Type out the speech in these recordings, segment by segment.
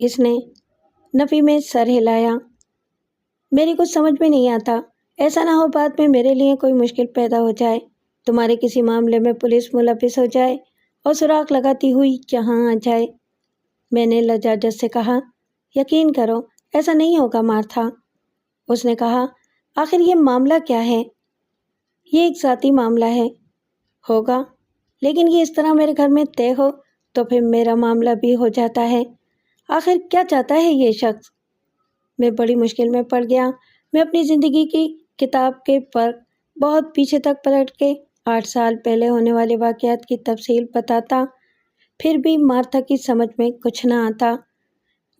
اس نے نفی میں سر ہلایا۔ میری کچھ سمجھ میں نہیں آتا، ایسا نہ ہو بعد میں میرے لیے کوئی مشکل پیدا ہو جائے، تمہارے کسی معاملے میں پولیس ملوث ہو جائے اور سراغ لگاتی ہوئی یہاں آ جائے۔ میں نے لجاجت سے کہا، یقین کرو ایسا نہیں ہوگا مارتھا۔ اس نے کہا، آخر یہ معاملہ کیا ہے؟ یہ ایک ذاتی معاملہ ہے۔ ہوگا، لیکن یہ اس طرح میرے گھر میں طے ہو تو پھر میرا معاملہ بھی ہو جاتا ہے۔ آخر کیا چاہتا ہے یہ شخص؟ میں بڑی مشکل میں پڑ گیا۔ میں اپنی زندگی کی کتاب کے پر بہت پیچھے تک پلٹ کے 8 سال پہلے ہونے والے واقعات کی تفصیل بتاتا، پھر بھی مارتھا کی سمجھ میں کچھ نہ آتا۔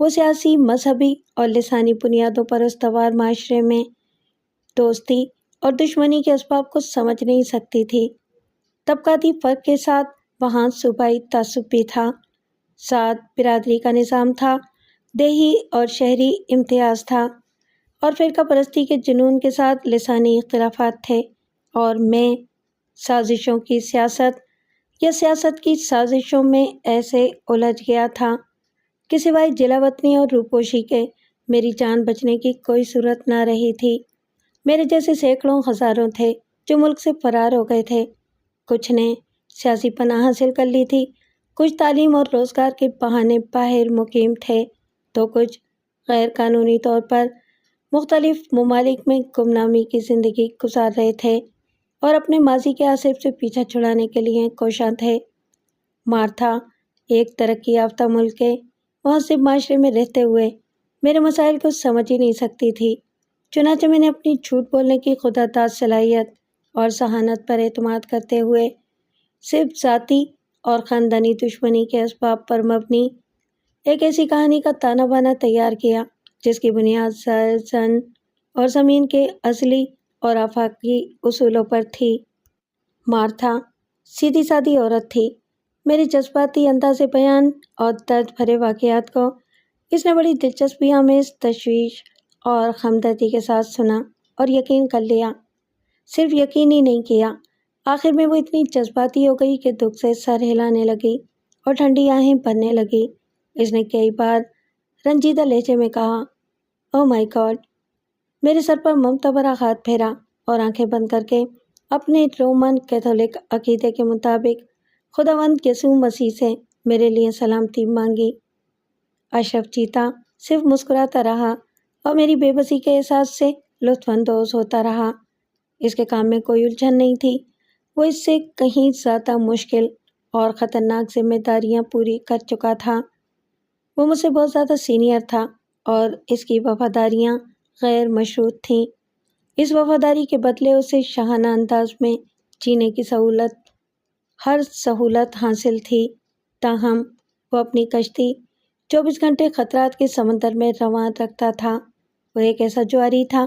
وہ سیاسی، مذہبی اور لسانی بنیادوں پر استوار معاشرے میں دوستی اور دشمنی کے اسباب کو سمجھ نہیں سکتی تھی۔ طبقاتی فرق کے ساتھ وہاں صوبائی تعصب بھی تھا، ساتھ برادری کا نظام تھا، دیہی اور شہری امتیاز تھا، اور فرقہ پرستی کے جنون کے ساتھ لسانی اختلافات تھے، اور میں سازشوں کی سیاست یا سیاست کی سازشوں میں ایسے الجھ گیا تھا کہ سوائے جلا وطنی اور روپوشی کے میری جان بچنے کی کوئی صورت نہ رہی تھی۔ میرے جیسے سینکڑوں ہزاروں تھے جو ملک سے فرار ہو گئے تھے۔ کچھ نے سیاسی پناہ حاصل کر لی تھی، کچھ تعلیم اور روزگار کے بہانے باہر مقیم تھے، تو کچھ غیر قانونی طور پر مختلف ممالک میں گمنامی کی زندگی گزار رہے تھے اور اپنے ماضی کے آصف سے پیچھا چھڑانے کے لیے کوشاں تھے۔ مارتھا ایک ترقی یافتہ ملک کے مہذب معاشرے میں رہتے ہوئے میرے مسائل کو سمجھ ہی نہیں سکتی تھی۔ چنانچہ میں نے اپنی جھوٹ بولنے کی خدا داد صلاحیت اور ذہانت پر اعتماد کرتے ہوئے صرف ذاتی اور خاندانی دشمنی کے اسباب پر مبنی ایک ایسی کہانی کا تانا بانا تیار کیا جس کی بنیاد زن اور زمین کے اصلی اور آفاقی اصولوں پر تھی۔ مارتھا سیدھی سادی عورت تھی۔ میرے جذباتی انداز بیان اور درد بھرے واقعات کو اس نے بڑی دلچسپی آمیز تشویش اور ہمدردی کے ساتھ سنا اور یقین کر لیا۔ صرف یقین ہی نہیں کیا، آخر میں وہ اتنی جذباتی ہو گئی کہ دکھ سے سر ہلانے لگی اور ٹھنڈی آہیں بھرنے لگی۔ اس نے کئی بار رنجیدہ لہجے میں کہا، او مائی گاڈ! میرے سر پر ممتا بھرا ہاتھ پھیرا اور آنکھیں بند کر کے اپنے رومن کیتھولک عقیدے کے مطابق خداوند یسوع مسیح سے میرے لیے سلامتی مانگی۔ اشرف چیتا صرف مسکراتا رہا اور میری بے بسی کے احساس سے لطف اندوز ہوتا رہا۔ اس کے کام میں کوئی الجھن نہیں تھی، وہ اس سے کہیں زیادہ مشکل اور خطرناک ذمہ داریاں پوری کر چکا تھا۔ وہ مجھ سے بہت زیادہ سینئر تھا اور اس کی وفاداریاں غیر مشروط تھیں۔ اس وفاداری کے بدلے اسے شاہانہ انداز میں جینے کی ہر سہولت حاصل تھی، تاہم وہ اپنی کشتی 24 گھنٹے خطرات کے سمندر میں رواں رکھتا تھا۔ وہ ایک ایسا جواری تھا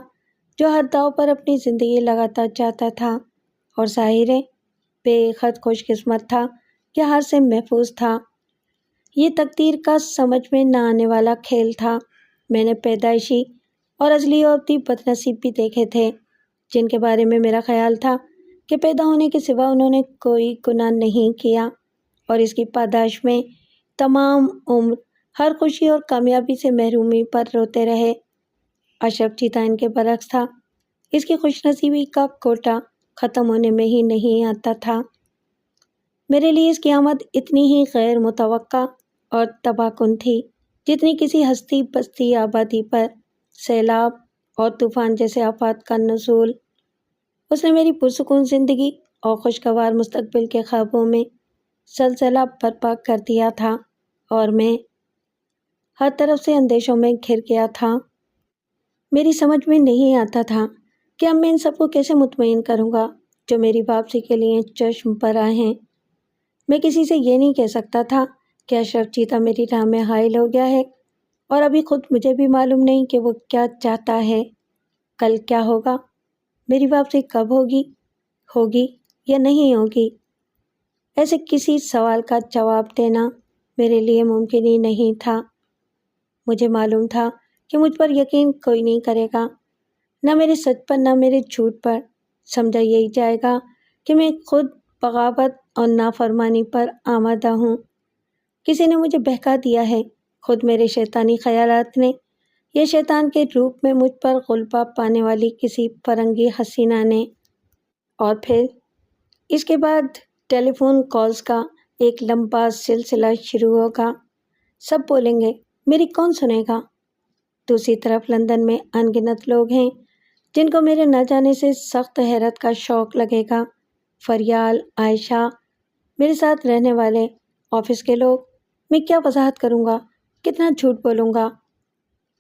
جو ہر داؤ پر اپنی زندگی لگاتا جاتا تھا اور ظاہر بے حد خوش قسمت تھا کہ ہار سے محفوظ تھا۔ یہ تقدیر کا سمجھ میں نہ آنے والا کھیل تھا۔ میں نے پیدائشی اور ازلی عورتی بدنصیب بھی دیکھے تھے جن کے بارے میں میرا خیال تھا کہ پیدا ہونے کے سوا انہوں نے کوئی گناہ نہیں کیا اور اس کی پاداش میں تمام عمر ہر خوشی اور کامیابی سے محرومی پر روتے رہے۔ اشرف چیتا ان کے برعکس تھا۔ اس کی خوش نصیبی کا کوٹہ ختم ہونے میں ہی نہیں آتا تھا۔ میرے لیے اس کی آمد اتنی ہی غیر متوقع اور تباہ کن تھی جتنی کسی ہستی بستی آبادی پر سیلاب اور طوفان جیسے آفات کا نزول۔ اس نے میری پرسکون زندگی اور خوشگوار مستقبل کے خوابوں میں زلزلہ برپا کر دیا تھا اور میں ہر طرف سے اندیشوں میں گھر گیا تھا۔ میری سمجھ میں نہیں آتا تھا کہ اب میں ان سب کو کیسے مطمئن کروں گا جو میری واپسی کے لیے چشم برآ ہیں۔ میں کسی سے یہ نہیں کہہ سکتا تھا کہ اشرف چیتا میری راہ میں حائل ہو گیا ہے، اور ابھی خود مجھے بھی معلوم نہیں کہ وہ کیا چاہتا ہے۔ کل کیا ہوگا؟ میری واپسی کب ہوگی یا نہیں ہوگی؟ ایسے کسی سوال کا جواب دینا میرے لیے ممکن ہی نہیں تھا۔ مجھے معلوم تھا کہ مجھ پر یقین کوئی نہیں کرے گا، نہ میرے سچ پر نہ میرے جھوٹ پر۔ سمجھا یہی جائے گا کہ میں خود بغاوت اور نافرمانی پر آمادہ ہوں۔ کسی نے مجھے بہکا دیا ہے خود میرے شیطانی خیالات نے یا شیطان کے روپ میں مجھ پر غلبہ پانے والی کسی فرنگی حسینہ نے۔ اور پھر اس کے بعد ٹیلی فون کالز کا ایک لمبا سلسلہ شروع ہوگا۔ سب بولیں گے، میری کون سنے گا؟ دوسری طرف لندن میں ان گنت لوگ ہیں جن کو میرے نہ جانے سے سخت حیرت کا شوق لگے گا۔ فریال، عائشہ، میرے ساتھ رہنے والے، آفس کے لوگ۔ میں کیا وضاحت کروں گا؟ کتنا جھوٹ بولوں گا؟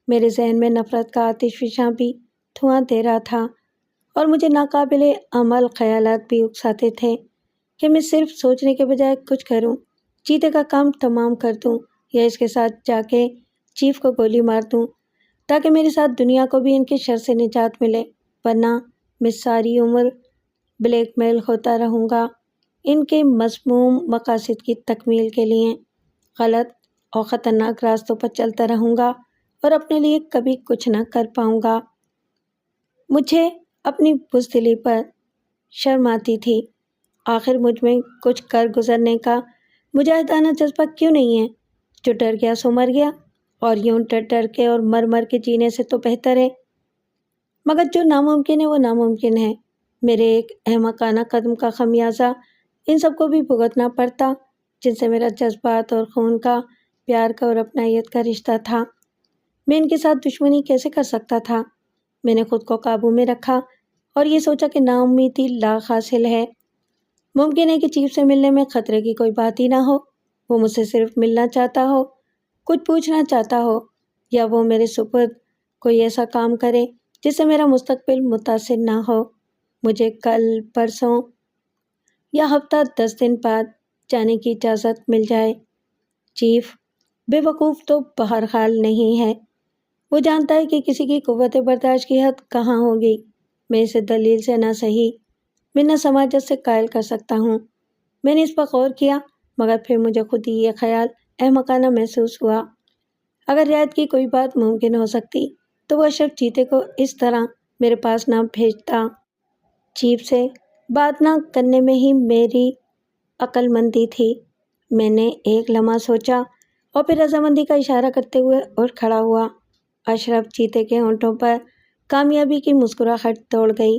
میرے ذہن میں نفرت کا آتش فشاں بھی دھواں دے رہا تھا اور مجھے ناقابل عمل خیالات بھی اکساتے تھے کہ میں صرف سوچنے کے بجائے کچھ کروں، چیتے کا کام تمام کر دوں یا اس کے ساتھ جا کے چیف کو گولی مار دوں تاکہ میرے ساتھ دنیا کو بھی ان کے شر سے نجات ملے، ورنہ میں ساری عمر بلیک میل ہوتا رہوں گا ان کے مذموم مقاصد کی تکمیل کے لیے، غلط اور خطرناک راستوں پر چلتا رہوں گا اور اپنے لیے کبھی کچھ نہ کر پاؤں گا۔ مجھے اپنی بزدلی پر شرم آتی تھی۔ آخر مجھ میں کچھ کر گزرنے کا مجاہدانہ جذبہ کیوں نہیں ہے؟ جو ڈر گیا سو مر گیا، اور یوں ڈر ڈر کے اور مر مر کے جینے سے تو بہتر ہے۔ مگر جو ناممکن ہے وہ ناممکن ہے۔ میرے ایک احمقانہ قدم کا خمیازہ ان سب کو بھی بھگتنا پڑتا جن سے میرا جذبات اور خون کا، پیار کا اور اپنائیت کا رشتہ تھا۔ میں ان کے ساتھ دشمنی کیسے کر سکتا تھا؟ میں نے خود کو قابو میں رکھا اور یہ سوچا کہ نا امیدی لاغ حاصل ہے۔ ممکن ہے کہ چیف سے ملنے میں خطرے کی کوئی بات ہی نہ ہو، وہ مجھ سے صرف ملنا چاہتا ہو، کچھ پوچھنا چاہتا ہو، یا وہ میرے سپرد کوئی ایسا کام کرے جس سے میرا مستقبل متاثر نہ ہو۔ مجھے کل، پرسوں یا ہفتہ 10 دن بعد جانے کی اجازت مل جائے۔ چیف بے وقوف تو بہرحال نہیں ہے، وہ جانتا ہے کہ کسی کی قوت برداشت کی حد کہاں ہوگی۔ میں اسے دلیل سے نہ صحیح، میں نہ سماجت سے قائل کر سکتا ہوں۔ میں نے اس پر غور کیا، مگر پھر مجھے خود ہی یہ خیال احمقانہ محسوس ہوا۔ اگر رعایت کی کوئی بات ممکن ہو سکتی تو وہ اشرف چیتے کو اس طرح میرے پاس نہ بھیجتا۔ چیف سے بات نہ کرنے میں ہی میری عقل مندی تھی۔ میں نے ایک لمحہ سوچا اور پھر رضامندی کا اشارہ کرتے ہوئے اٹھ کھڑا ہوا۔ اشرف چیتے کے ہونٹوں پر کامیابی کی مسکراہٹ دوڑ گئی۔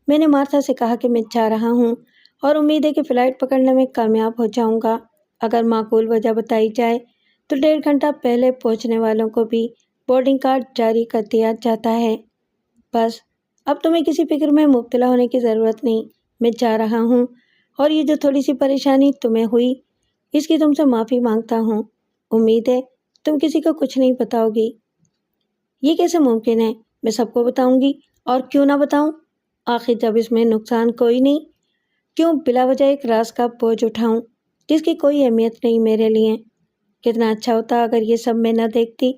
میں نے مارتھا سے کہا کہ میں جا رہا ہوں اور امید ہے کہ فلائٹ پکڑنے میں کامیاب ہو جاؤں گا۔ اگر معقول وجہ بتائی جائے تو 1.5 گھنٹہ پہلے پہنچنے والوں کو بھی بورڈنگ کارڈ جاری کر دیا جاتا ہے۔ بس اب تمہیں کسی فکر میں مبتلا ہونے کی ضرورت نہیں، میں جا رہا ہوں، اور یہ جو تھوڑی سی پریشانی تمہیں ہوئی اس کی تم سے معافی مانگتا ہوں۔ امید ہے تم کسی کو کچھ نہیں بتاؤ گی۔ یہ کیسے ممکن ہے؟ میں سب کو بتاؤں گی، اور کیوں نہ بتاؤں؟ آخر جب اس میں نقصان کوئی نہیں، کیوں بلا وجہ ایک راز کا بوجھ اٹھاؤں جس کی کوئی اہمیت نہیں میرے لیے؟ کتنا اچھا ہوتا اگر یہ سب میں نہ دیکھتی،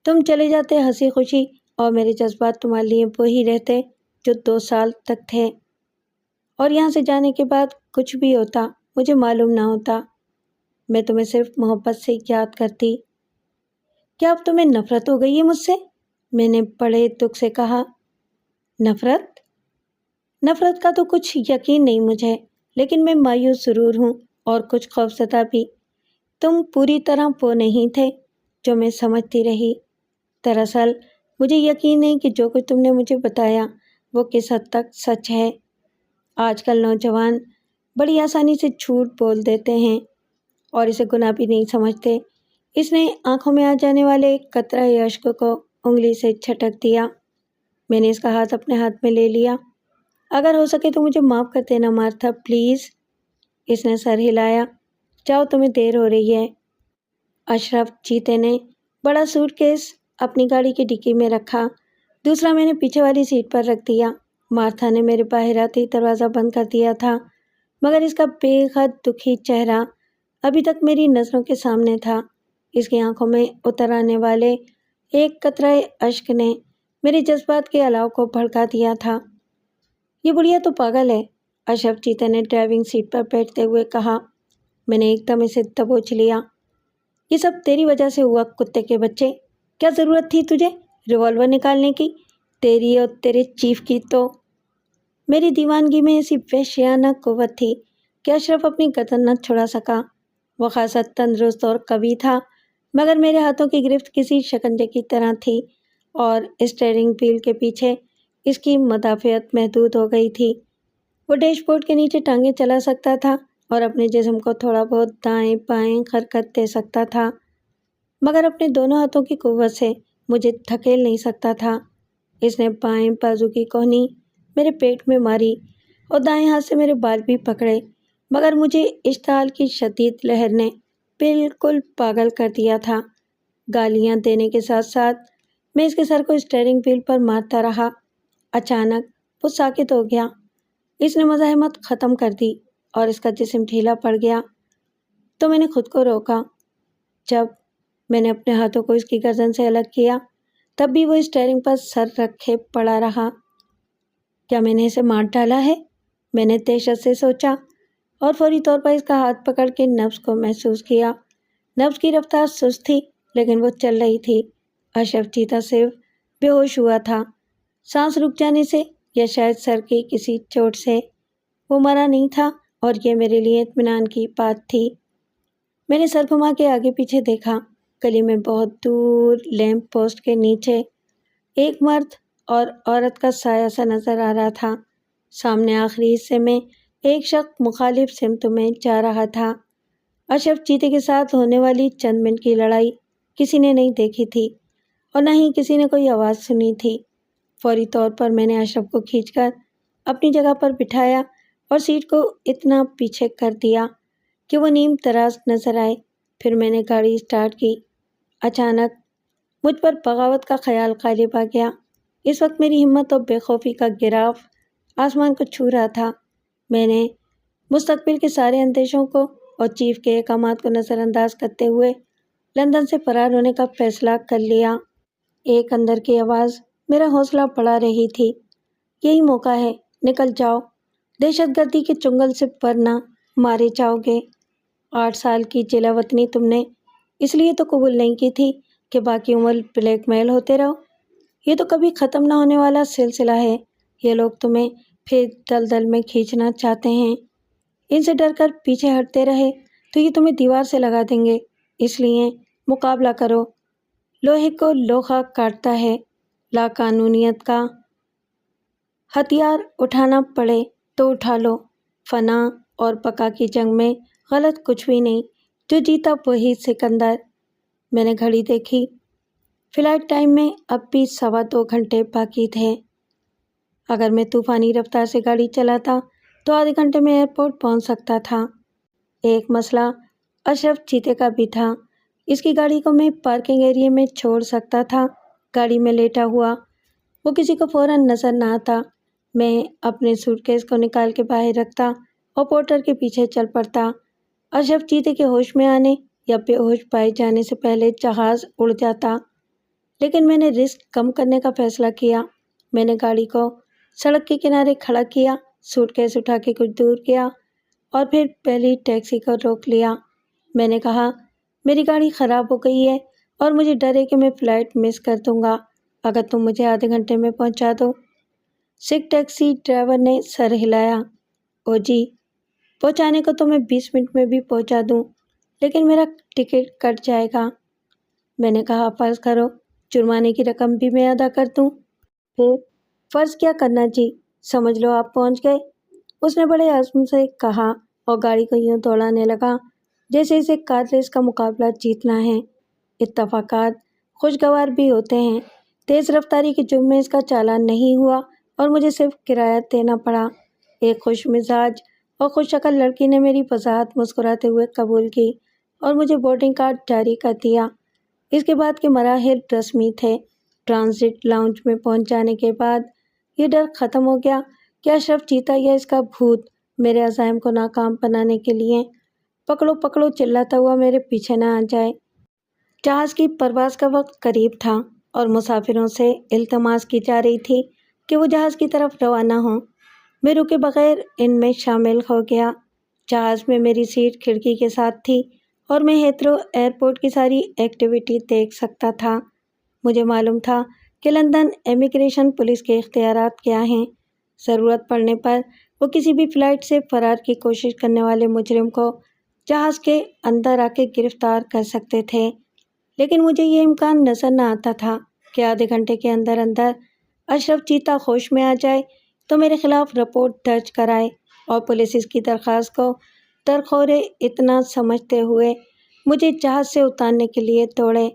تم چلے جاتے ہنسی خوشی اور میرے جذبات تمہارے لیے وہی رہتے جو 2 سال تک تھے، اور یہاں سے جانے کے بعد کچھ بھی ہوتا مجھے معلوم نہ ہوتا۔ میں تمہیں صرف محبت سے یاد کرتی۔ کیا اب تمہیں نفرت ہو گئی ہے مجھ سے؟ میں نے بڑے دکھ سے کہا۔ نفرت؟ نفرت کا تو کچھ یقین نہیں مجھے، لیکن میں مایوس ضرور ہوں اور کچھ خوفزدہ بھی۔ تم پوری طرح وہ نہیں تھے جو میں سمجھتی رہی۔ دراصل مجھے یقین نہیں کہ جو کچھ تم نے مجھے بتایا وہ کس حد تک سچ ہے۔ آج کل نوجوان بڑی آسانی سے جھوٹ بول دیتے ہیں اور اسے گناہ بھی نہیں سمجھتے۔ اس نے آنکھوں میں آ جانے والے ایک قطرہ اشک کو انگلی سے جھٹک دیا۔ میں نے اس کا ہاتھ اپنے ہاتھ میں لے لیا۔ اگر ہو سکے تو مجھے معاف کر دینا مارتھا، پلیز۔ اس نے سر ہلایا۔ جاؤ، تمہیں دیر ہو رہی ہے۔ اشرف چیتے نے بڑا سوٹ کیس اپنی گاڑی کی ڈکی میں رکھا، دوسرا میں نے پیچھے والی سیٹ پر رکھ دیا۔ مارتھا نے میرے باہر آتے ہی دروازہ بند کر دیا تھا، مگر اس کا بے حد دکھی چہرہ ابھی تک میری نظروں کے سامنے تھا۔ اس کی آنکھوں میں اتر آنے والے ایک قطرہ اشک نے میرے جذبات کے الاؤ کو بھڑکا دیا تھا۔ یہ بڑھیا تو پاگل ہے، اشرف چیتے نے ڈرائیونگ سیٹ پر بیٹھتے ہوئے کہا۔ میں نے ایک دم اسے دبوچ لیا۔ یہ سب تیری وجہ سے ہوا، کتے کے بچے۔ کیا ضرورت تھی تجھے ریوالور نکالنے کی، تیری اور تیرے چیف کی؟ تو میری دیوانگی میں ایسی وحشیانہ قوت تھی کہ اشرف اپنی گردن نہ چھڑا سکا۔ وہ خاصا تندرست اور قوی تھا، مگر میرے ہاتھوں کی گرفت کسی شکنجے کی طرح تھی اور اسٹیئرنگ وہیل کے پیچھے اس کی مدافعت محدود ہو گئی تھی۔ وہ ڈیش بورڈ کے نیچے ٹانگیں چلا سکتا تھا اور اپنے جسم کو تھوڑا بہت دائیں بائیں حرکت دے سکتا تھا، مگر اپنے دونوں ہاتھوں کی قوت سے مجھے دھکیل نہیں سکتا تھا۔ اس نے بائیں بازو کی کوہنی میرے پیٹ میں ماری اور دائیں ہاتھ سے میرے بال بھی پکڑے، مگر مجھے اشتعال کی شدید لہر نے بالکل پاگل کر دیا تھا۔ گالیاں دینے کے ساتھ ساتھ میں اس کے سر کو اسٹیئرنگ وہیل پر مارتا رہا۔ اچانک وہ ساکت ہو گیا۔ اس نے مزاحمت ختم کر دی اور اس کا جسم ڈھیلا پڑ گیا تو میں نے خود کو روکا۔ جب میں نے اپنے ہاتھوں کو اس کی گردن سے الگ کیا تب بھی وہ اسٹیئرنگ پر سر رکھے پڑا رہا۔ کیا میں نے اسے مار ڈالا ہے؟ میں نے دہشت سے سوچا اور فوری طور پر اس کا ہاتھ پکڑ کے نبض کو محسوس کیا۔ نبض کی رفتار سست تھی لیکن وہ چل رہی تھی۔ اشرف چیتا صرف بے ہوش ہوا تھا، سانس رک جانے سے یا شاید سر کی کسی چوٹ سے۔ وہ مرا نہیں تھا اور یہ میرے لیے اطمینان کی بات تھی۔ میں نے سر گھما کے آگے پیچھے دیکھا۔ گلی میں بہت دور لیمپ پوسٹ کے نیچے ایک مرد اور عورت کا سایہ سا نظر آ رہا تھا۔ سامنے آخری حصے میں ایک شخص مخالف سمت میں جا رہا تھا۔ اشرف چیتے کے ساتھ ہونے والی چند منٹ کی لڑائی کسی نے نہیں دیکھی تھی اور نہ ہی کسی نے کوئی آواز سنی تھی۔ فوری طور پر میں نے اشرف کو کھینچ کر اپنی جگہ پر بٹھایا اور سیٹ کو اتنا پیچھے کر دیا کہ وہ نیم تراز نظر آئے۔ پھر میں نے گاڑی اسٹارٹ کی۔ اچانک مجھ پر بغاوت کا خیال غالب آ گیا۔ اس وقت میری ہمت اور بے خوفی کا گراف آسمان کو چھو رہا تھا۔ میں نے مستقبل کے سارے اندیشوں کو اور چیف کے احکامات کو نظر انداز کرتے ہوئے لندن سے فرار ہونے کا فیصلہ کر لیا۔ ایک اندر کی آواز میرا حوصلہ بڑھا رہی تھی، یہی موقع ہے، نکل جاؤ، دہشت گردی کے چنگل سے ورنہ مارے جاؤ گے۔ 8 سال کی جلا وطنی تم نے اس لیے تو قبول نہیں کی تھی کہ باقی عمر بلیک میل ہوتے رہو۔ یہ تو کبھی ختم نہ ہونے والا سلسلہ ہے۔ یہ لوگ تمہیں پھر دلدل میں کھینچنا چاہتے ہیں۔ ان سے ڈر کر پیچھے ہٹتے رہے تو یہ تمہیں دیوار سے لگا دیں گے، اس لیے مقابلہ کرو۔ لوہے کو لوہا کاٹتا ہے۔ لا قانونیت کا ہتھیار اٹھانا پڑے تو اٹھا لو۔ فنا اور بقا کی جنگ میں غلط کچھ بھی نہیں، جو جیتا وہی سکندر۔ میں نے گھڑی دیکھی۔ فلائٹ ٹائم میں اب بھی 2.25 گھنٹے باقی تھے۔ اگر میں طوفانی رفتار سے گاڑی چلاتا تو آدھے گھنٹے میں ایئرپورٹ پہنچ سکتا تھا۔ ایک مسئلہ اشرف چیتے کا بھی تھا۔ اس کی گاڑی کو میں پارکنگ ایریے میں چھوڑ سکتا تھا۔ گاڑی میں لیٹا ہوا وہ کسی کو فوراً نظر نہ آتا۔ میں اپنے سوٹ کیس کو نکال کے باہر رکھتا اور پورٹر کے پیچھے چل پڑتا۔ اشرف چیتے کے ہوش میں آنے یا بے ہوش پائے جانے سے پہلے جہاز اڑ جاتا، لیکن میں نے رسک کم کرنے کا فیصلہ کیا۔ میں نے گاڑی کو سڑک کے کنارے کھڑا کیا، سوٹ کیس اٹھا کے کچھ دور گیا اور پھر پہلی ٹیکسی کو روک لیا۔ میں نے کہا، میری گاڑی خراب ہو گئی ہے اور مجھے ڈر ہے کہ میں فلائٹ مس کر دوں گا، اگر تم مجھے آدھے گھنٹے میں پہنچا دو۔ سکھ ٹیکسی ڈرائیور نے سر ہلایا۔ او جی، پہنچانے کو تو میں 20 منٹ میں بھی پہنچا دوں، لیکن میرا ٹکٹ کٹ جائے گا۔ میں نے کہا، فرض کرو جرمانے کی رقم بھی میں ادا کر دوں۔ پھر فرض کیا کرنا جی، سمجھ لو آپ پہنچ گئے۔ اس نے بڑے عزم سے کہا اور گاڑی کو یوں دوڑانے لگا جیسے اسے کار ریس کا مقابلہ جیتنا ہے۔ اتفاقات خوشگوار بھی ہوتے ہیں۔ تیز رفتاری کے جرم میں اس کا چالان نہیں ہوا اور مجھے صرف کرایہ دینا پڑا۔ ایک خوش مزاج اور خوش شکل لڑکی نے میری وضاحت مسکراتے ہوئے قبول کی اور مجھے بورڈنگ کارڈ جاری کر دیا۔ اس کے بعد کے مراحل رسمی تھے۔ ٹرانزٹ لاؤنج میں پہنچ جانے کے بعد یہ ڈر ختم ہو گیا کہ اشرف چیتا یا اس کا بھوت میرے عزائم کو ناکام بنانے کے لیے پکڑو پکڑو چلاتا ہوا میرے پیچھے نہ آ جائے۔ جہاز کی پرواز کا وقت قریب تھا اور مسافروں سے التماس کی جا رہی تھی کہ وہ جہاز کی طرف روانہ ہوں۔ میں رکے بغیر ان میں شامل ہو گیا۔ جہاز میں میری سیٹ کھڑکی کے ساتھ تھی اور میں ہیتھرو ایئرپورٹ کی ساری ایکٹیویٹی دیکھ سکتا تھا۔ مجھے معلوم تھا کہ لندن امیگریشن پولیس کے اختیارات کیا ہیں۔ ضرورت پڑنے پر وہ کسی بھی فلائٹ سے فرار کی کوشش کرنے والے مجرم کو جہاز کے اندر آ کے گرفتار کر سکتے تھے۔ لیکن مجھے یہ امکان نظر نہ آتا تھا کہ آدھے گھنٹے کے اندر اندر اشرف چیتا ہوش میں آ جائے تو میرے خلاف رپورٹ درج کرائے اور پولیس اس کی درخواست کو درخورے اتنا سمجھتے ہوئے مجھے جہاز سے اتارنے کے لیے دوڑے۔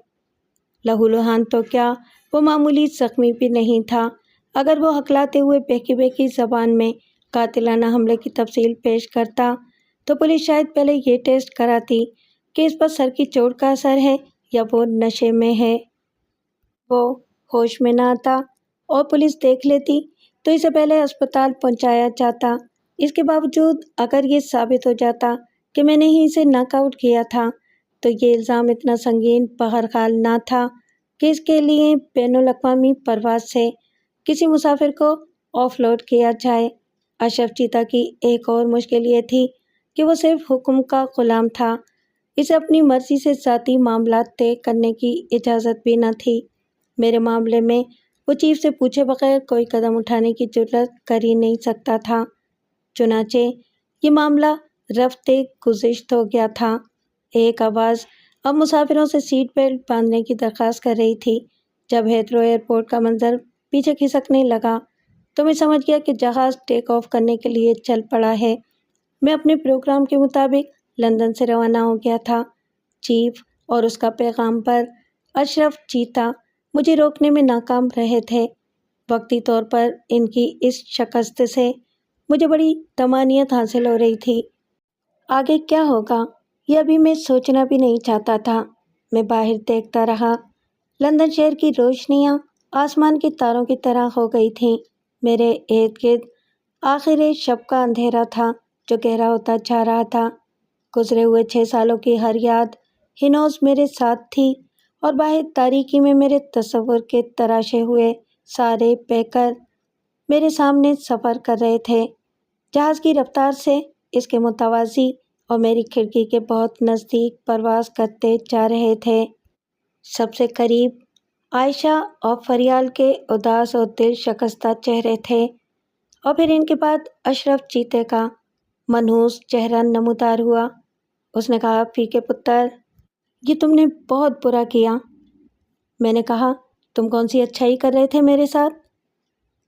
لہو لہان تو کیا، وہ معمولی زخمی بھی نہیں تھا۔ اگر وہ ہکلاتے ہوئے بہکی بہکی زبان میں قاتلانہ حملے کی تفصیل پیش کرتا تو پولیس شاید پہلے یہ ٹیسٹ کراتی کہ اس پر سر کی چوٹ کا اثر ہے یا وہ نشے میں ہے۔ وہ ہوش میں نہ آتا اور پولیس دیکھ لیتی تو اسے پہلے اسپتال پہنچایا جاتا۔ اس کے باوجود اگر یہ ثابت ہو جاتا کہ میں نے ہی اسے ناک آؤٹ کیا تھا تو یہ الزام اتنا سنگین بہرحال نہ تھا کہ اس کے لیے بین الاقوامی پرواز سے کسی مسافر کو آف لوڈ کیا جائے۔ اشرف چیتا کی ایک اور مشکل یہ تھی کہ وہ صرف حکم کا غلام تھا، اسے اپنی مرضی سے ذاتی معاملات طے کرنے کی اجازت بھی نہ تھی۔ میرے معاملے میں وہ چیف سے پوچھے بغیر کوئی قدم اٹھانے کی جرات کر ہی نہیں سکتا تھا۔ چنانچہ یہ معاملہ رفتے گزشت ہو گیا تھا۔ ایک آواز اب مسافروں سے سیٹ بیلٹ باندھنے کی درخواست کر رہی تھی۔ جب ہیتھرو ایئرپورٹ کا منظر پیچھے کھسکنے لگا تو میں سمجھ گیا کہ جہاز ٹیک آف کرنے کے لیے چل پڑا ہے۔ میں اپنے پروگرام کے مطابق لندن سے روانہ ہو گیا تھا۔ چیف اور اس کا پیغام پر اشرف چیتا مجھے روکنے میں ناکام رہے تھے۔ وقتی طور پر ان کی اس شکست سے مجھے بڑی طمانینت حاصل ہو رہی تھی۔ آگے کیا ہوگا یہ ابھی میں سوچنا بھی نہیں چاہتا تھا۔ میں باہر دیکھتا رہا۔ لندن شہر کی روشنیاں آسمان کے تاروں کی طرح ہو گئی تھیں۔ میرے ارد گرد آخر شب کا اندھیرا تھا جو گہرا ہوتا جا رہا تھا۔ گزرے ہوئے 6 سالوں کی ہر یاد ہنوز میرے ساتھ تھی اور باہر تاریکی میں میرے تصور کے تراشے ہوئے سارے پیکر میرے سامنے سفر کر رہے تھے، جہاز کی رفتار سے اس کے متوازی اور میری کھڑکی کے بہت نزدیک پرواز کرتے جا رہے تھے۔ سب سے قریب عائشہ اور فریال کے اداس اور دل شکستہ چہرے تھے اور پھر ان کے بعد اشرف چیتے کا منحوس چہرہ نمودار ہوا۔ اس نے کہا، پی کے پتر، یہ تم نے بہت برا کیا۔ میں نے کہا، تم کون سی اچھائی کر رہے تھے میرے ساتھ؟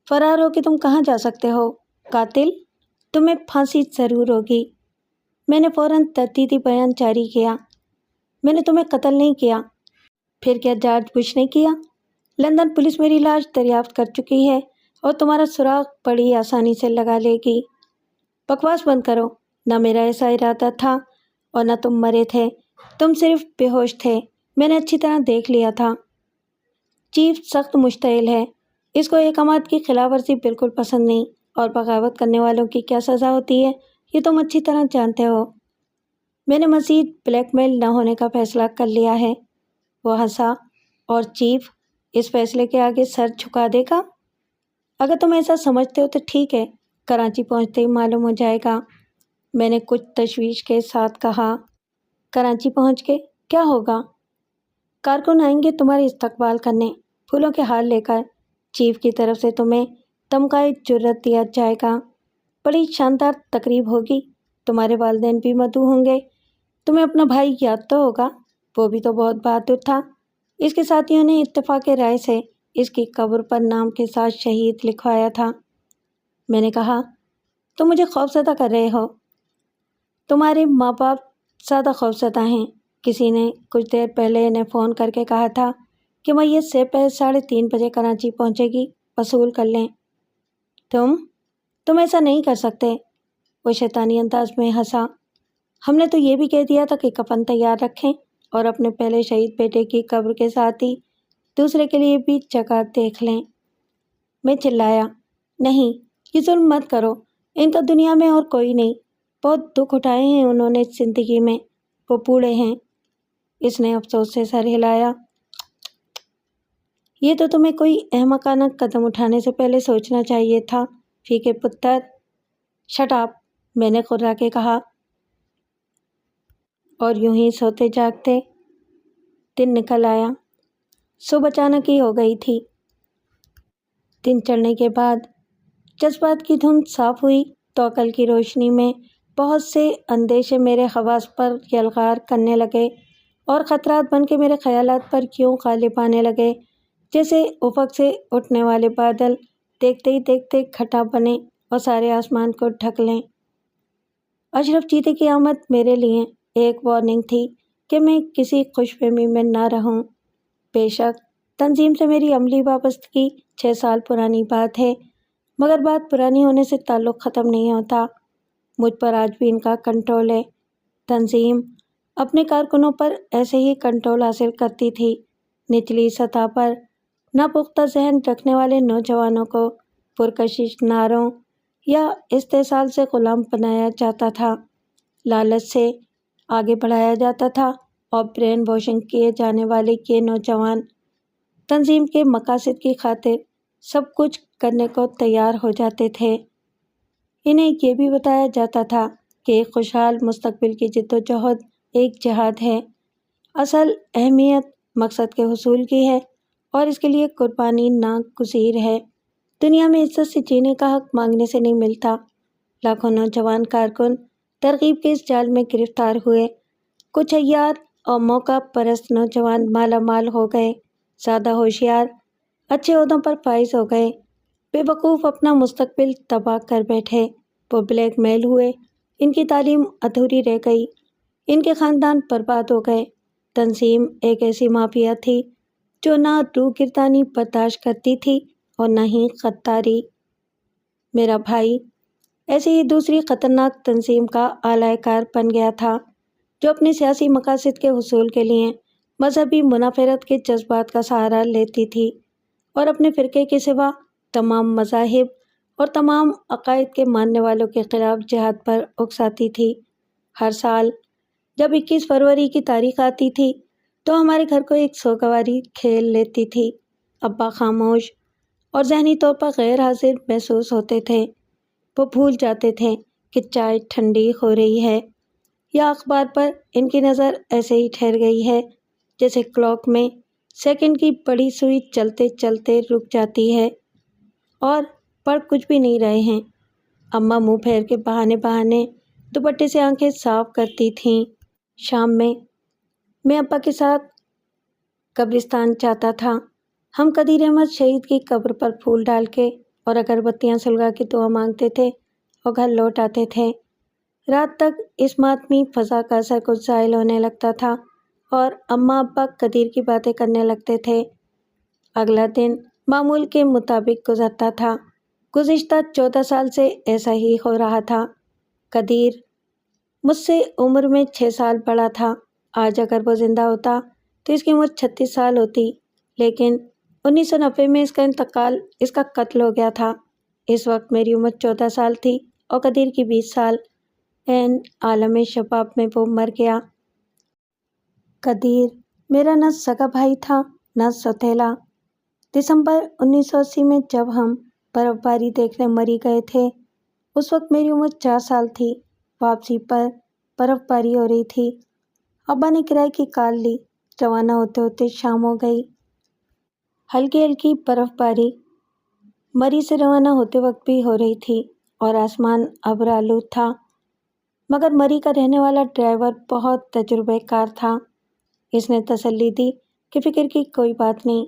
فرار ہو کے تم کہاں جا سکتے ہو؟ قاتل، تمہیں پھانسی ضرور ہوگی۔ میں نے فوراً تردیدی بیان جاری کیا، میں نے تمہیں قتل نہیں کیا۔ پھر کیا جارج بش نے کیا؟ لندن پولیس میری لاش دریافت کر چکی ہے اور تمہارا سراغ بڑی آسانی سے لگا لے گی۔ بکواس بند کرو، نہ میرا ایسا ارادہ تھا اور نہ تم مرے تھے، تم صرف بے ہوش تھے، میں نے اچھی طرح دیکھ لیا تھا۔ چیف سخت مشتعل ہے، اس کو احکامات کی خلاف ورزی بالکل پسند نہیں اور بغاوت کرنے والوں کی کیا سزا ہوتی ہے یہ تم اچھی طرح جانتے ہو۔ میں نے مزید بلیک میل نہ ہونے کا فیصلہ کر لیا ہے۔ وہ ہنسا، اور چیف اس فیصلے کے آگے سر جھکا دے گا؟ اگر تم ایسا سمجھتے ہو تو ٹھیک ہے، کراچی پہنچتے ہی معلوم ہو جائے گا۔ میں نے کچھ تشویش کے ساتھ کہا۔ کراچی پہنچ کے کیا ہوگا؟ کارکن آئیں گے تمہارے استقبال کرنے، پھولوں کے ہار لے کر۔ چیف کی طرف سے تمہیں تمغہ جرت دیا جائے گا۔ بڑی شاندار تقریب ہوگی، تمہارے والدین بھی مدعو ہوں گے۔ تمہیں اپنا بھائی یاد تو ہوگا، وہ بھی تو بہت بہادر تھا۔ اس کے ساتھیوں نے اتفاق رائے سے اس کی قبر پر نام کے ساتھ شہید لکھوایا تھا۔ میں نے کہا، تم مجھے خوفزدہ کر رہے ہو۔ تمہارے ماں باپ زیادہ خوفزدہ ہیں۔ کسی نے کچھ دیر پہلے انہیں فون کر کے کہا تھا کہ میت سے پہلے 3:30 بجے کراچی پہنچے گی، وصول کر لیں۔ تم ایسا نہیں کر سکتے۔ وہ شیطانی انداز میں ہنسا۔ ہم نے تو یہ بھی کہہ دیا تھا کہ کفن تیار رکھیں اور اپنے پہلے شہید بیٹے کی قبر کے ساتھ ہی دوسرے کے لیے بھی جگہ دیکھ لیں۔ میں چلایا، نہیں، یہ ظلم مت کرو، ان کا دنیا میں اور کوئی نہیں، بہت دکھ اٹھائے ہیں انہوں نے زندگی میں، وہ بوڑھے ہیں۔ اس نے افسوس سے سر ہلایا۔ یہ تو تمہیں کوئی احمقانہ قدم اٹھانے سے پہلے سوچنا چاہیے تھا، فی کے پتر۔ شٹ اپ، میں نے خرا کے کہا۔ اور یوں ہی سوتے جاگتے دن نکل آیا۔ صبح اچانک ہی ہو گئی تھی۔ دن چڑھنے کے بعد جذبات کی دھند صاف ہوئی تو عقل کی روشنی میں بہت سے اندیشے میرے حواس پر یلغار کرنے لگے اور خطرات بن کے میرے خیالات پر کیوں غالب آنے لگے، جیسے افق سے اٹھنے والے بادل دیکھتے ہی دیکھتے گھٹا بنے اور سارے آسمان کو ڈھک لیں۔ اشرف چیتے کی آمد میرے لیے ایک وارننگ تھی کہ میں کسی خوش فہمی میں نہ رہوں۔ بے شک تنظیم سے میری عملی وابستگی 6 سال پرانی بات ہے، مگر بات پرانی ہونے سے تعلق ختم نہیں ہوتا۔ مجھ پر آج بھی ان کا کنٹرول ہے۔ تنظیم اپنے کارکنوں پر ایسے ہی کنٹرول حاصل کرتی تھی۔ نچلی سطح پر ناپختہ ذہن رکھنے والے نوجوانوں کو پرکشش نعروں یا استحصال سے غلام بنایا جاتا تھا، لالچ سے آگے بڑھایا جاتا تھا اور برین واشنگ کیے جانے والے یہ نوجوان تنظیم کے مقاصد کی خاطر سب کچھ کرنے کو تیار ہو جاتے تھے۔ انہیں یہ بھی بتایا جاتا تھا کہ ایک خوشحال مستقبل کی جدوجہد ایک جہاد ہے، اصل اہمیت مقصد کے حصول کی ہے اور اس کے لیے قربانی ناگزیر ہے۔ دنیا میں عزت سے جینے کا حق مانگنے سے نہیں ملتا۔ لاکھوں نوجوان کارکن ترغیب کے اس جال میں گرفتار ہوئے۔ کچھ عیار اور موقع پرست نوجوان مالا مال ہو گئے، زیادہ ہوشیار، اچھے عہدوں پر فائز ہو گئے، بے وقوف اپنا مستقبل تباہ کر بیٹھے۔ وہ بلیک میل ہوئے، ان کی تعلیم ادھوری رہ گئی، ان کے خاندان برباد ہو گئے۔ تنظیم ایک ایسی مافیا تھی جو نہ روح گردانی برداشت کرتی تھی اور نہ ہی غداری۔ میرا بھائی ایسے ہی دوسری خطرناک تنظیم کا اعلی کار بن گیا تھا، جو اپنے سیاسی مقاصد کے حصول کے لیے مذہبی منافرت کے جذبات کا سہارا لیتی تھی اور اپنے فرقے کے سوا تمام مذاہب اور تمام عقائد کے ماننے والوں کے خلاف جہاد پر اکساتی تھی۔ ہر سال جب 21 فروری کی تاریخ آتی تھی تو ہمارے گھر کو ایک سوگواری کھیل لیتی تھی۔ ابا خاموش اور ذہنی طور پر غیر حاضر محسوس ہوتے تھے۔ وہ بھول جاتے تھے کہ چائے ٹھنڈی ہو رہی ہے یا اخبار پر ان کی نظر ایسے ہی ٹھہر گئی ہے جیسے کلاک میں سیکنڈ کی بڑی سوئی چلتے چلتے رک جاتی ہے اور پڑھ کچھ بھی نہیں رہے ہیں۔ اماں منہ پھیر کے بہانے بہانے دوپٹے سے آنکھیں صاف کرتی تھیں۔ شام میں ابا کے ساتھ قبرستان جاتا تھا۔ ہم قدیر احمد شہید کی قبر پر پھول ڈال کے اور اگربتیاں سلگا کے دعا مانگتے تھے اور گھر لوٹ آتے تھے۔ رات تک اس ماتمی فضا کا اثر کچھ زائل ہونے لگتا تھا اور اماں ابا قدیر کی باتیں کرنے لگتے تھے۔ اگلا دن معمول کے مطابق گزرتا تھا۔ گزشتہ 14 سال سے ایسا ہی ہو رہا تھا۔ قدیر مجھ سے عمر میں 6 سال بڑا تھا۔ آج اگر وہ زندہ ہوتا تو اس کی عمر 36 سال ہوتی، لیکن 1990 میں اس کا قتل ہو گیا تھا۔ اس وقت میری عمر 14 سال تھی اور قدیر کی 20 سال۔ عین عالم شباب میں وہ مر گیا۔ قدیر میرا نہ سگا بھائی تھا نہ سوتیلا۔ دسمبر 1980 میں جب ہم برف باری دیکھنے مری گئے تھے، اس وقت میری عمر 4 سال تھی۔ واپسی پر برف باری ہو رہی تھی۔ ابا نے کرائے کی کار لی۔ روانہ ہوتے ہوتے شام ہو گئی۔ ہلکی ہلکی برف باری مری سے روانہ ہوتے وقت بھی ہو رہی تھی اور آسمان ابر آلود تھا، مگر مری کا رہنے والا ڈرائیور بہت تجربہ کار تھا۔ اس نے تسلی دی کہ فکر کی کوئی بات نہیں۔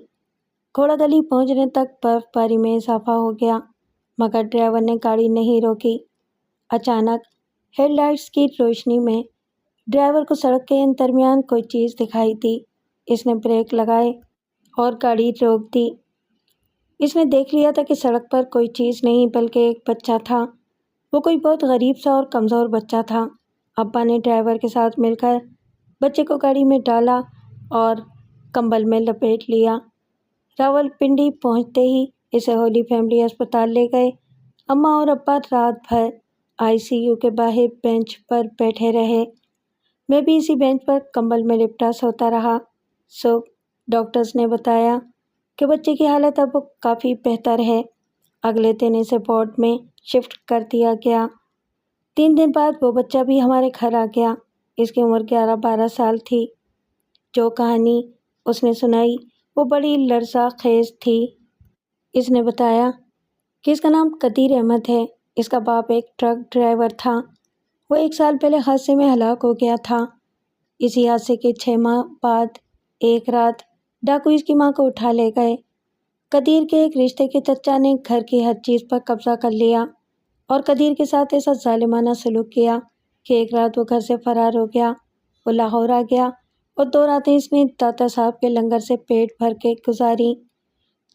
گھوڑا گلی پہنچنے تک برف باری میں اضافہ ہو گیا، مگر ڈرائیور نے گاڑی نہیں روکی۔ اچانک ہیڈ لائٹس کی روشنی میں ڈرائیور کو سڑک کے درمیان کوئی چیز دکھائی دی۔ اس نے بریک لگائے اور گاڑی روک دی۔ اس نے دیکھ لیا تھا کہ سڑک پر کوئی چیز نہیں بلکہ ایک بچہ تھا۔ وہ کوئی بہت غریب سا اور کمزور بچہ تھا۔ ابا نے ڈرائیور کے ساتھ مل کر بچے کو گاڑی میں ڈالا اور کمبل میں لپیٹ لیا۔ راولپنڈی پہنچتے ہی اسے ہولی فیملی ہسپتال لے گئے۔ اماں اور ابا رات بھر ICU کے باہر بینچ پر بیٹھے رہے۔ میں بھی اسی بینچ پر کمبل میں لپٹا سوتا رہا۔ صبح ڈاکٹرز نے بتایا کہ بچے کی حالت اب کافی بہتر ہے۔ اگلے دن اسے وارڈ میں شفٹ کر دیا گیا۔ 3 دن بعد وہ بچہ بھی ہمارے گھر آ گیا۔ اس کی عمر 11-12 سال تھی۔ جو کہانی اس نے سنائی وہ بڑی لرزہ خیز تھی۔ اس نے بتایا کہ اس کا نام قدیر احمد ہے۔ اس کا باپ ایک ٹرک ڈرائیور تھا۔ وہ 1 سال پہلے حادثے میں ہلاک ہو گیا تھا۔ اسی حادثے کے 6 ماہ بعد ایک رات ڈاکو اس کی ماں کو اٹھا لے گئے۔ قدیر کے ایک رشتے کے چچا نے گھر کی ہر چیز پر قبضہ کر لیا اور قدیر کے ساتھ ایسا ظالمانہ سلوک کیا کہ ایک رات وہ گھر سے فرار ہو گیا۔ وہ لاہور آ گیا اور 2 راتیں اس نے داتا صاحب کے لنگر سے پیٹ بھر کے گزاری۔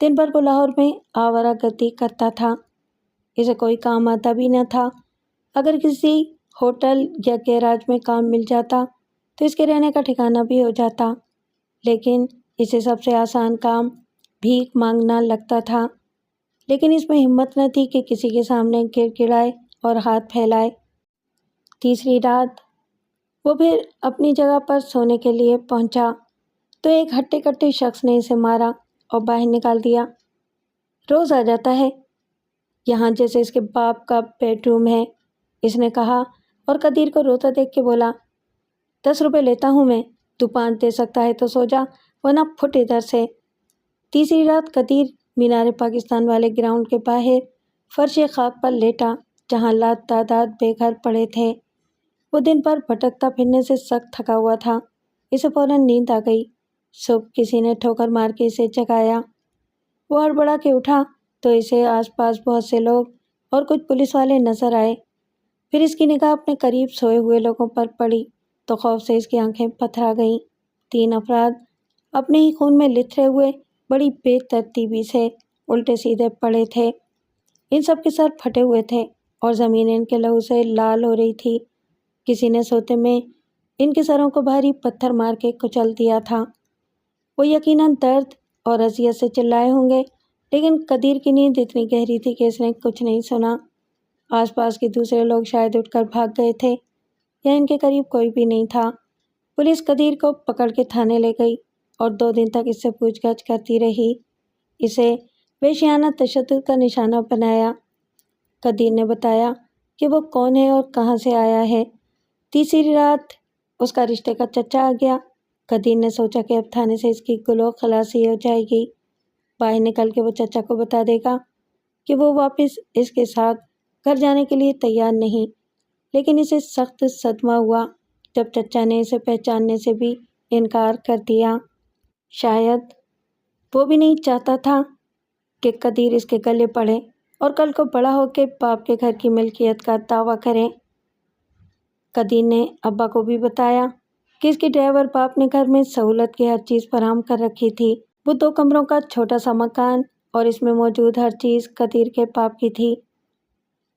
دن بھر وہ لاہور میں آوارہ گردی کرتا تھا، اسے کوئی کام آتا بھی نہ تھا۔ اگر کسی ہوٹل یا گیراج میں کام مل جاتا تو اس کے رہنے کا ٹھکانہ بھی ہو جاتا، لیکن اسے سب سے آسان کام بھیک مانگنا لگتا تھا۔ لیکن اس میں ہمت نہ تھی کہ کسی کے سامنے گڑ گڑائے اور ہاتھ پھیلائے۔ تیسری رات وہ پھر اپنی جگہ پر سونے کے لیے پہنچا تو ایک ہٹے کٹے شخص نے اسے مارا اور باہر نکال دیا۔ روز آ جاتا ہے یہاں جیسے اس کے باپ کا بیڈ روم ہے، اس نے کہا اور قدیر کو روتا دیکھ کے بولا، 10 روپے لیتا ہوں میں، تو 5 دے سکتا ہے تو سو جا ورنہ پھٹ ادھر سے۔ تیسری رات قدیر مینار پاکستان والے گراؤنڈ کے باہر فرش خاک پر لیٹا جہاں لات تعداد بے گھر پڑے تھے۔ وہ دن بھر بھٹکتا پھرنے سے سخت تھکا ہوا تھا، اسے فوراً نیند آ گئی۔ صبح کسی نے ٹھوکر مار کے اسے جگایا۔ وہ ہڑبڑا کے اٹھا تو اسے آس پاس بہت سے لوگ اور کچھ پولیس والے نظر آئے۔ پھر اس کی نگاہ اپنے قریب سوئے ہوئے لوگوں پر پڑی تو خوف سے اس کی آنکھیں پتھرا گئیں۔ 3 افراد اپنے ہی خون میں لتھڑے ہوئے بڑی بے ترتیبی سے الٹے سیدھے پڑے تھے۔ ان سب کے سر پھٹے ہوئے تھے اور زمین ان کے لہو سے لال ہو رہی تھی۔ کسی نے سوتے میں ان کے سروں کو بھاری پتھر مار کے کچل دیا تھا۔ وہ یقیناً درد اور اذیت سے چلائے ہوں گے، لیکن قدیر کی نیند اتنی گہری تھی کہ اس نے کچھ نہیں سنا۔ آس پاس کے دوسرے لوگ شاید اٹھ کر بھاگ گئے تھے یا ان کے قریب کوئی بھی نہیں تھا۔ پولیس قدیر کو پکڑ کے تھانے لے گئی اور 2 دن تک اس سے پوچھ گچھ کرتی رہی، اسے وحشیانہ تشدد کا نشانہ بنایا۔ قدیر نے بتایا کہ وہ کون ہے اور کہاں سے آیا ہے۔ تیسری رات اس کا رشتے کا چچا آ گیا۔ قدیر نے سوچا کہ اب تھانے سے اس کی گلو خلاصی ہو جائے گی، باہر نکل کے وہ چچا کو بتا دے گا کہ وہ واپس اس کے ساتھ گھر جانے کے لیے تیار نہیں۔ لیکن اسے سخت صدمہ ہوا جب چچا نے اسے پہچاننے سے بھی انکار کر دیا۔ شاید وہ بھی نہیں چاہتا تھا کہ قدیر اس کے گلے پڑے اور کل کو بڑا ہو کے باپ کے گھر کی ملکیت کا دعویٰ کرے۔ قدیر نے ابا کو بھی بتایا کہ اس کے ڈرائیور باپ نے گھر میں سہولت کی ہر چیز فراہم کر رکھی تھی۔ وہ 2 کمروں کا چھوٹا سا مکان اور اس میں موجود ہر چیز قدیر کے باپ کی تھی۔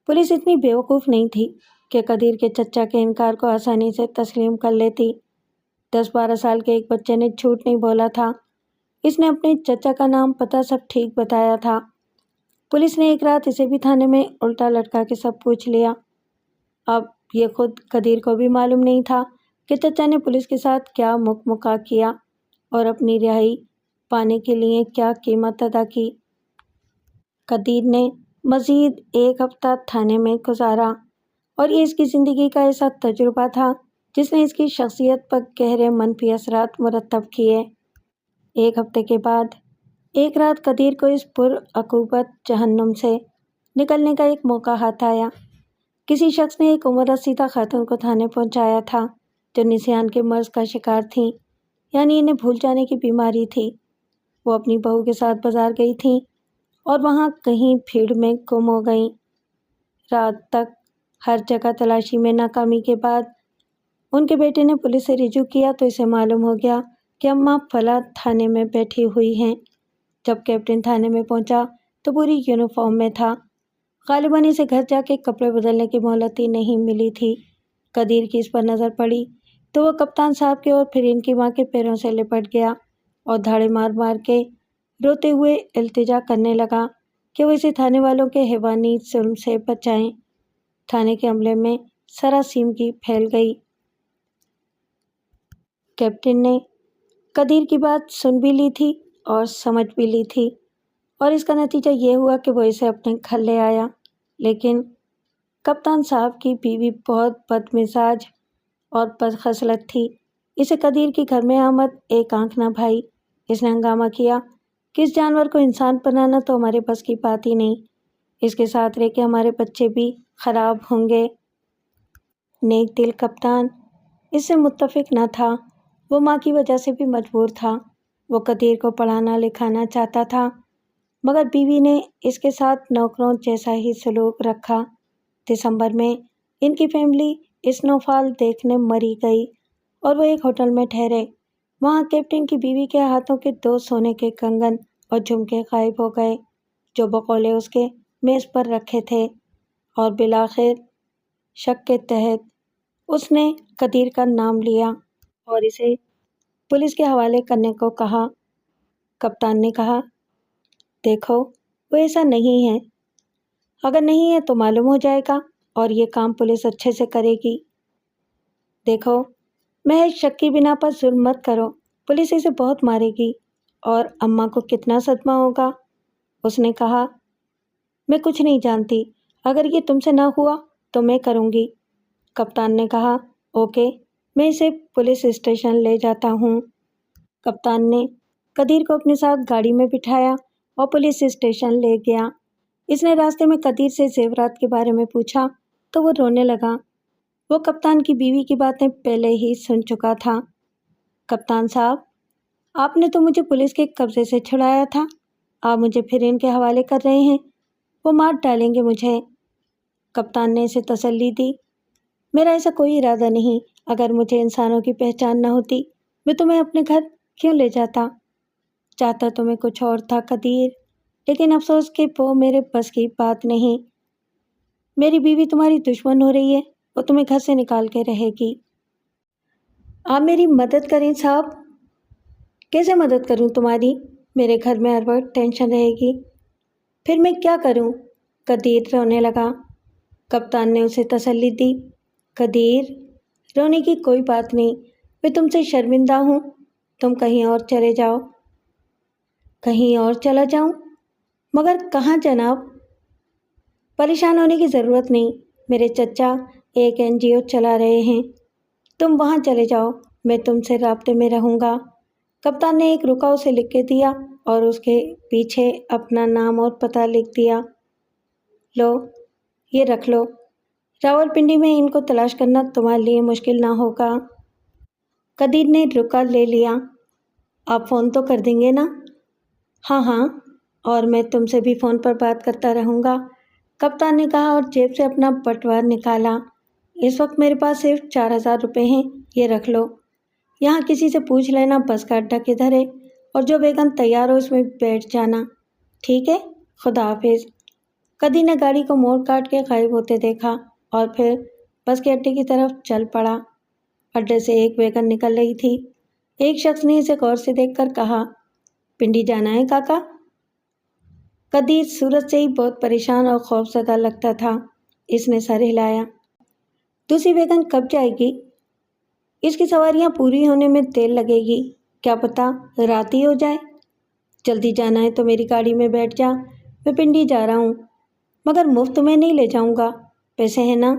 پولیس اتنی بیوقوف نہیں تھی کہ قدیر کے چچا کے انکار کو آسانی سے تسلیم کر لیتی۔ 10-12 سال کے ایک بچے نے جھوٹ نہیں بولا تھا، اس نے اپنے چچا کا نام پتہ سب ٹھیک بتایا تھا۔ پولیس نے ایک رات اسے بھی تھانے میں الٹا لٹکا کے سب پوچھ لیا۔ اب یہ خود قدیر کو بھی معلوم نہیں تھا کہ چچا نے پولیس کے ساتھ کیا مکمکا کیا اور اپنی رہائی پانے کے لیے کیا قیمت ادا کی۔ قدیر نے مزید 1 ہفتہ تھانے میں گزارا اور یہ اس کی زندگی کا ایسا تجربہ تھا جس نے اس کی شخصیت پر گہرے منفی اثرات مرتب کیے۔ 1 ہفتے کے بعد ایک رات قدیر کو اس پرعقوبت جہنم سے نکلنے کا ایک موقع ہاتھ آیا۔ کسی شخص نے ایک عمر رسیدہ خاتون کو تھانے پہنچایا تھا جو نسیان کے مرض کا شکار تھیں، یعنی انہیں بھول جانے کی بیماری تھی۔ وہ اپنی بہو کے ساتھ بازار گئی تھیں اور وہاں کہیں بھیڑ میں گم ہو گئیں۔ رات تک ہر جگہ تلاشی میں ناکامی کے بعد ان کے بیٹے نے پولیس سے رجوع کیا تو اسے معلوم ہو گیا کہ اماں فلاں تھانے میں بیٹھی ہوئی ہیں۔ جب کیپٹن تھانے میں پہنچا تو پوری یونیفارم میں تھا، غالباً اسے گھر جا کے کپڑے بدلنے کی مہلت ہی نہیں ملی تھی۔ قدیر کی اس پر نظر پڑی تو وہ کپتان صاحب کے اور پھر ان کی ماں کے پیروں سے لپٹ گیا اور دھاڑے مار مار کے روتے ہوئے التجا کرنے لگا کہ وہ اسے تھانے والوں کے حیوانی ظلم سے بچائیں۔ تھانے کے عملے میں سراسیمگی پھیل گئی۔ کیپٹن نے قدیر کی بات سن بھی لی تھی اور سمجھ بھی لی تھی اور اس کا نتیجہ یہ ہوا کہ وہ اسے اپنے گھر لے آیا۔ لیکن کپتان صاحب کی بیوی بہت بد مزاج اور بد خصلت تھی، اسے قدیر کی گھر میں آمد ایک آنکھ نہ بھائی۔ اس نے ہنگامہ کیا کہ اس جانور کو انسان بنانا تو ہمارے بس کی بات ہی نہیں، اس کے ساتھ رہ کے ہمارے بچے بھی خراب ہوں گے۔ نیک دل کپتان اس سے متفق نہ تھا۔ وہ ماں کی وجہ سے بھی مجبور تھا۔ وہ قدیر کو پڑھانا لکھانا چاہتا تھا، مگر بیوی نے اس کے ساتھ نوکروں جیسا ہی سلوک رکھا۔ دسمبر میں ان کی فیملی اسنو فال دیکھنے مری گئی اور وہ ایک ہوٹل میں ٹھہرے۔ وہاں کیپٹن کی بیوی کے ہاتھوں کے 2 سونے کے کنگن اور جھمکے غائب ہو گئے جو بقولے اس کے میز پر رکھے تھے، اور بالآخر شک کے تحت اس نے قدیر کا نام لیا اور اسے پولیس کے حوالے کرنے کو کہا۔ کپتان نے کہا، دیکھو وہ ایسا نہیں ہے، اگر نہیں ہے تو معلوم ہو جائے گا اور یہ کام پولیس اچھے سے کرے گی۔ دیکھو محض شک کی بنا پر ظلم مت کرو، پولیس اسے بہت مارے گی اور اماں کو کتنا صدمہ ہوگا۔ اس نے کہا، میں کچھ نہیں جانتی، اگر یہ تم سے نہ ہوا تو میں کروں گی۔ کپتان نے کہا، اوکے، میں اسے پولیس اسٹیشن لے جاتا ہوں۔ کپتان نے قدیر کو اپنے ساتھ گاڑی میں بٹھایا اور پولیس اسٹیشن لے گیا۔ اس نے راستے میں قدیر سے زیورات کے بارے میں پوچھا تو وہ رونے لگا۔ وہ کپتان کی بیوی کی باتیں پہلے ہی سن چکا تھا۔ کپتان صاحب، آپ نے تو مجھے پولیس کے قبضے سے چھڑایا تھا، آپ مجھے پھر ان کے حوالے کر رہے ہیں، وہ مار ڈالیں گے مجھے۔ کپتان نے اسے تسلی دی، میرا ایسا کوئی ارادہ نہیں، اگر مجھے انسانوں کی پہچان نہ ہوتی میں تمہیں اپنے گھر کیوں لے جاتا؟ چاہتا تو میں کچھ اور تھا قدیر، لیکن افسوس کہ وہ میرے بس کی بات نہیں۔ میری بیوی تمہاری دشمن ہو رہی ہے، وہ تمہیں گھر سے نکال کے رہے گی۔ آپ میری مدد کریں صاحب۔ کیسے مدد کروں تمہاری؟ میرے گھر میں ہر وقت ٹینشن رہے گی۔ پھر میں کیا کروں؟ قدیر رونے لگا۔ کپتان نے اسے تسلی دی، قدیر رونے کی کوئی بات نہیں، میں تم سے شرمندہ ہوں، تم کہیں اور چلے جاؤ۔ کہیں اور چلا جاؤں؟ مگر کہاں جناب؟ پریشان ہونے کی ضرورت نہیں، میرے چچا ایک NGO چلا رہے ہیں، تم وہاں چلے جاؤ، میں تم سے رابطے میں رہوں گا۔ کپتان نے ایک رکا اسے لکھ کے دیا اور اس کے پیچھے اپنا نام اور پتہ لکھ دیا۔ لو یہ رکھ لو، راولپنڈی میں ان کو تلاش کرنا تمہارے لیے مشکل نہ ہوگا۔ قدیر نے رکا لے لیا۔ آپ فون تو کر دیں گے نا؟ ہاں ہاں، اور میں تم سے بھی فون پر بات کرتا رہوں گا، کپتان نے کہا اور جیب سے اپنا بٹوا نکالا۔ اس وقت میرے پاس صرف 4000 روپے ہیں، یہ رکھ لو۔ یہاں کسی سے پوچھ لینا بس کا اڈا کدھر ہے، اور جو ویگن تیار ہو اس میں بیٹھ جانا، ٹھیک ہے؟ خدا حافظ۔ قدیر نے گاڑی کو موڑ کاٹ کے غائب ہوتے دیکھا اور پھر بس کے اڈے کی طرف چل پڑا۔ اڈے سے ایک ویگن نکل رہی تھی۔ ایک شخص نے اسے غور سے دیکھ کر کہا، پنڈی جانا ہے کاکا؟ قدیر صورت سے ہی بہت پریشان اور خوف زدہ لگتا تھا۔ اس نے سر ہلایا۔ دوسری ویگن کب جائے گی؟ اس کی سواریاں پوری ہونے میں دیر لگے گی، کیا پتہ رات ہی ہو جائے۔ جلدی جانا ہے تو میری گاڑی میں بیٹھ جا، میں پنڈی جا رہا ہوں، مگر مفت میں نہیں لے جاؤں گا، پیسے ہیں نا؟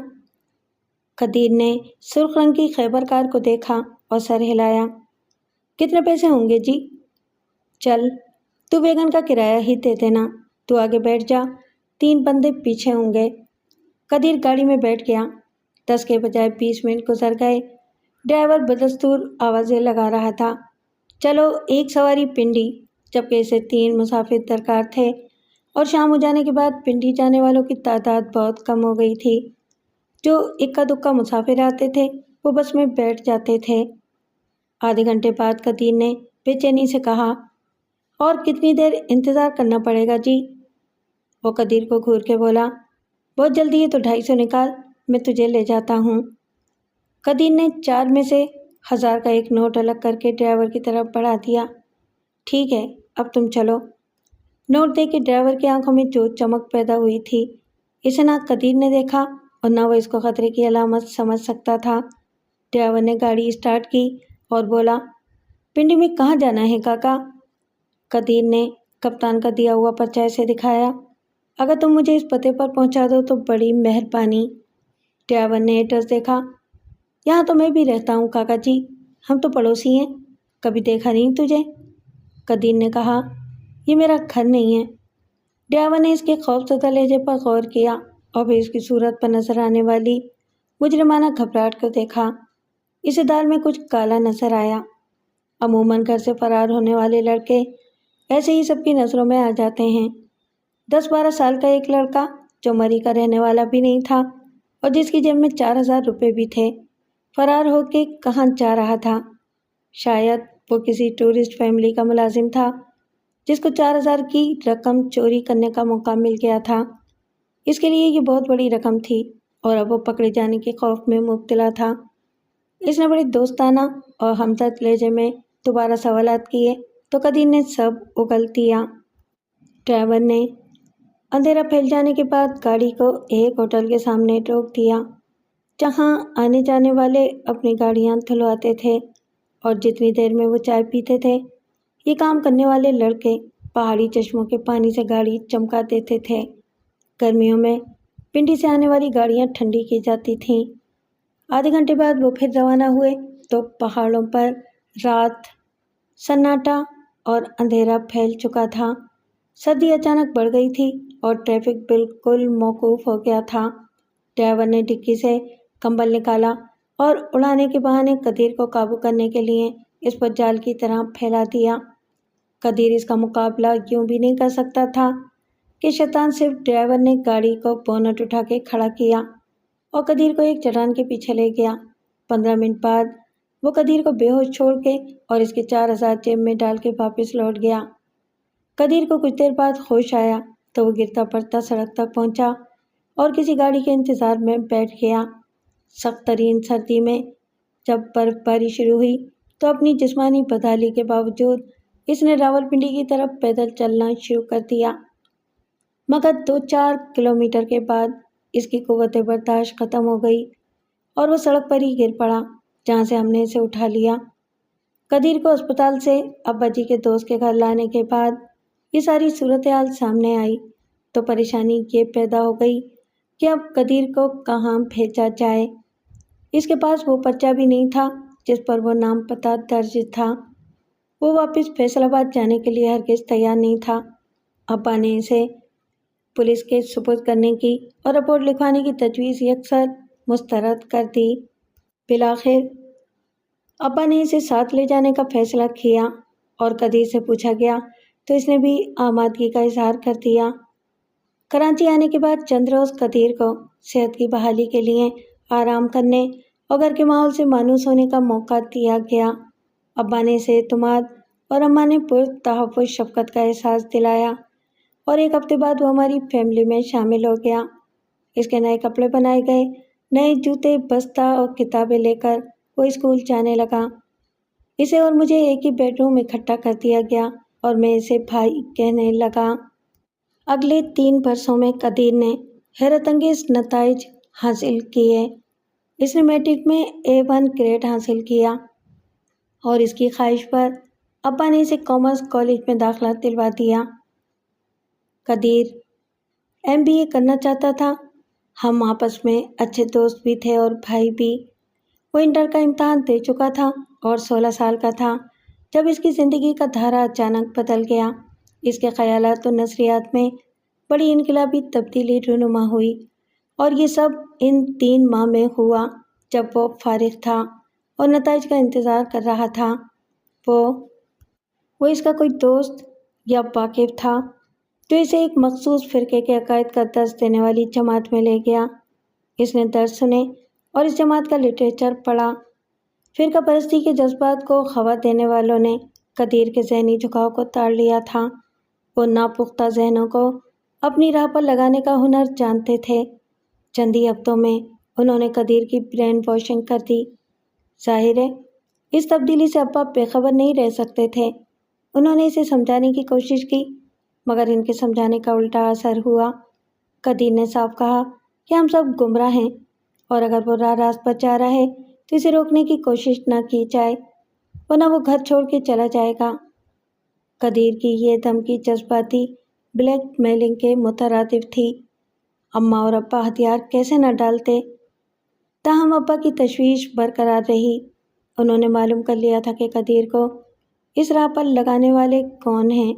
قدیر نے سرخ رنگ کی خیبر کار کو دیکھا اور سر ہلایا۔ کتنے پیسے ہوں گے جی؟ چل تو ویگن کا کرایہ ہی دے دینا، تو آگے بیٹھ جا، 3 بندے پیچھے ہوں گے۔ قدیر گاڑی میں بیٹھ گیا۔ 10 کے بجائے 20 منٹ گزر گئے۔ ڈرائیور بدستور آوازیں لگا رہا تھا، چلو ایک سواری پنڈی، جبکہ اسے 3 مسافر درکار تھے اور شام ہو جانے کے بعد پنڈی جانے والوں کی تعداد بہت کم ہو گئی تھی۔ جو اکا دکا مسافر آتے تھے وہ بس میں بیٹھ جاتے تھے۔ آدھے گھنٹے بعد قدیر نے بے چینی سے کہا، اور کتنی دیر انتظار کرنا پڑے گا جی؟ وہ قدیر کو گھور کے بولا، بہت جلدی ہے تو 250 نکال، میں تجھے لے جاتا ہوں۔ قدیر نے 4 میں سے 1000 کا ایک نوٹ الگ کر کے ڈرائیور کی طرف بڑھا دیا۔ ٹھیک ہے، اب تم چلو۔ نوٹ دے کے ڈرائیور کی آنکھوں میں جو چمک پیدا ہوئی تھی، اسے نہ قدیر نے دیکھا اور نہ وہ اس کو خطرے کی علامت سمجھ سکتا تھا۔ ڈرائیور نے گاڑی اسٹارٹ کی اور بولا، پنڈی میں کہاں جانا ہے کاکا؟ قدیر نے کپتان کا دیا ہوا پرچہ اسے دکھایا۔ اگر تم مجھے اس پتے پر پہنچا دو تو بڑی مہربانی۔ ڈرائیور نے ایڈریس دیکھا۔ یہاں تو میں بھی رہتا ہوں کاکا جی، ہم تو پڑوسی ہیں، کبھی دیکھا نہیں تجھے۔ قدیر نے کہا، یہ میرا گھر نہیں ہے۔ ڈرائیور نے اس کے خوفزدہ لہجے پر غور کیا اور پھر اس کی صورت پر نظر آنے والی مجرمانہ گھبراہٹ کو دیکھا۔ اسے دال میں کچھ کالا نظر آیا۔ عموماً گھر سے فرار ہونے والے لڑکے ایسے ہی سب کی نظروں میں آ جاتے ہیں۔ 10-12 سال کا ایک لڑکا جو مری کا رہنے والا بھی نہیں تھا اور جس کی جیب میں 4,000 روپے بھی تھے، فرار ہو کے کہاں جا رہا تھا؟ شاید وہ کسی ٹورسٹ فیملی کا ملازم تھا جس کو 4,000 کی رقم چوری کرنے کا موقع مل گیا تھا۔ اس کے لیے یہ بہت بڑی رقم تھی اور اب وہ پکڑے جانے کے خوف میں مبتلا تھا۔ اس نے بڑے دوستانہ اور ہمدرد لہجے میں دوبارہ سوالات کیے تو قدیر نے سب اگل دیا۔ ڈرائیور نے اندھیرا پھیل جانے کے بعد گاڑی کو ایک ہوٹل کے سامنے روک دیا جہاں آنے جانے والے اپنی گاڑیاں دھلواتے تھے اور جتنی دیر میں وہ چائے پیتے تھے یہ کام کرنے والے لڑکے پہاڑی چشموں کے پانی سے گاڑی چمکا دیتے تھے۔ گرمیوں میں پنڈی سے آنے والی گاڑیاں ٹھنڈی کی جاتی تھیں۔ آدھے گھنٹے بعد وہ پھر روانہ ہوئے تو پہاڑوں پر رات، سناٹا اور اندھیرا پھیل چکا تھا۔ سردی اچانک بڑھ گئی تھی اور ٹریفک بالکل موقوف ہو گیا تھا۔ ڈرائیور نے ڈکی سے کمبل نکالا اور اڑانے کے بہانے قدیر کو قابو کرنے کے لیے اس پر جال کی طرح پھیلا دیا۔ قدیر اس کا مقابلہ یوں بھی نہیں کر سکتا تھا کہ شیطان صرف ڈرائیور نے گاڑی کو بونٹ اٹھا کے کھڑا کیا اور قدیر کو ایک چٹان کے پیچھے لے گیا۔ 15 منٹ بعد وہ قدیر کو بے ہوش چھوڑ کے اور اس کے 4,000 جیب میں ڈال کے واپس لوٹ گیا۔ قدیر کو کچھ دیر بعد ہوش آیا تو وہ گرتا پڑتا سڑک تک پہنچا اور کسی گاڑی کے انتظار میں بیٹھ گیا۔ سخت ترین سردی میں جب برف باری شروع ہوئی تو اپنی جسمانی بدحالی کے باوجود اس نے راولپنڈی کی طرف پیدل چلنا شروع کر دیا، مگر 2-4 کلومیٹر کے بعد اس کی قوت برداشت ختم ہو گئی اور وہ سڑک پر ہی گر پڑا جہاں سے ہم نے اسے اٹھا لیا۔ قدیر کو اسپتال سے ابا جی کے دوست کے گھر لانے کے بعد یہ ساری صورتحال سامنے آئی تو پریشانی یہ پیدا ہو گئی کہ اب قدیر کو کہاں بھیجا جائے۔ اس کے پاس وہ پرچہ بھی نہیں تھا جس پر وہ نام پتہ درج تھا۔ وہ واپس فیصل آباد جانے کے لیے ہرگز تیار نہیں تھا۔ ابا نے اسے پولیس کے سپرد کرنے کی اور رپورٹ لکھوانے کی تجویز یکسر مسترد کر دی۔ بالآخر ابا نے اسے ساتھ لے جانے کا فیصلہ کیا اور قدیر سے پوچھا گیا تو اس نے بھی آمادگی کا اظہار کر دیا۔ کراچی آنے کے بعد چند روز قدیر کو صحت کی بحالی کے لیے آرام کرنے اور گھر کے ماحول سے مانوس ہونے کا موقع دیا گیا۔ ابا نے اسے اعتماد اور اماں نے پرتحفظ شفقت کا احساس دلایا اور ایک ہفتے بعد وہ ہماری فیملی میں شامل ہو گیا۔ اس کے نئے کپڑے بنائے گئے، نئے جوتے، بستہ اور کتابیں لے کر وہ اسکول جانے لگا۔ اسے اور مجھے ایک ہی بیڈ روم اکٹھا کر دیا گیا اور میں اسے بھائی کہنے لگا۔ اگلے 3 برسوں میں قدیر نے حیرت انگیز نتائج حاصل کیے۔ اس نے میٹرک میں A1 گریڈ حاصل کیا اور اس کی خواہش پر ابا نے اسے کامرس کالج میں داخلہ دلوا دیا۔ قدیر MBA کرنا چاہتا تھا۔ ہم آپس میں اچھے دوست بھی تھے اور بھائی بھی۔ وہ انٹر کا امتحان دے چکا تھا اور 16 سال کا تھا جب اس کی زندگی کا دھارا اچانک بدل گیا۔ اس کے خیالات و نظریات میں بڑی انقلابی تبدیلی رونما ہوئی اور یہ سب ان 3 ماہ میں ہوا جب وہ فارغ تھا اور نتائج کا انتظار کر رہا تھا۔ وہ اس کا کوئی دوست یا واقف تھا جو اسے ایک مخصوص فرقے کے عقائد کا درس دینے والی جماعت میں لے گیا۔ اس نے درس سنے اور اس جماعت کا لٹریچر پڑھا۔ فرقہ پرستی کے جذبات کو ہوا دینے والوں نے قدیر کے ذہنی جھکاؤ کو تاڑ لیا تھا۔ وہ ناپختہ ذہنوں کو اپنی راہ پر لگانے کا ہنر جانتے تھے۔ چند ہی ہفتوں میں انہوں نے قدیر کی برین واشنگ کر دی۔ ظاہر ہے اس تبدیلی سے ابا بے خبر نہیں رہ سکتے تھے۔ انہوں نے اسے سمجھانے کی کوشش کی مگر ان کے سمجھانے کا الٹا اثر ہوا۔ قدیر نے صاف کہا کہ ہم سب گمراہ ہیں اور اگر وہ راست پر جا رہا ہے تو اسے روکنے کی کوشش نہ کی جائے ورنہ وہ گھر چھوڑ کے چلا جائے گا۔ قدیر کی یہ دھمکی جذباتی بلیک میلنگ کے مترادف تھی۔ اماں اور ابا ہتھیار کیسے نہ ڈالتے، تاہم ابا کی تشویش برقرار رہی۔ انہوں نے معلوم کر لیا تھا کہ قدیر کو اس راہ پر لگانے والے کون ہیں،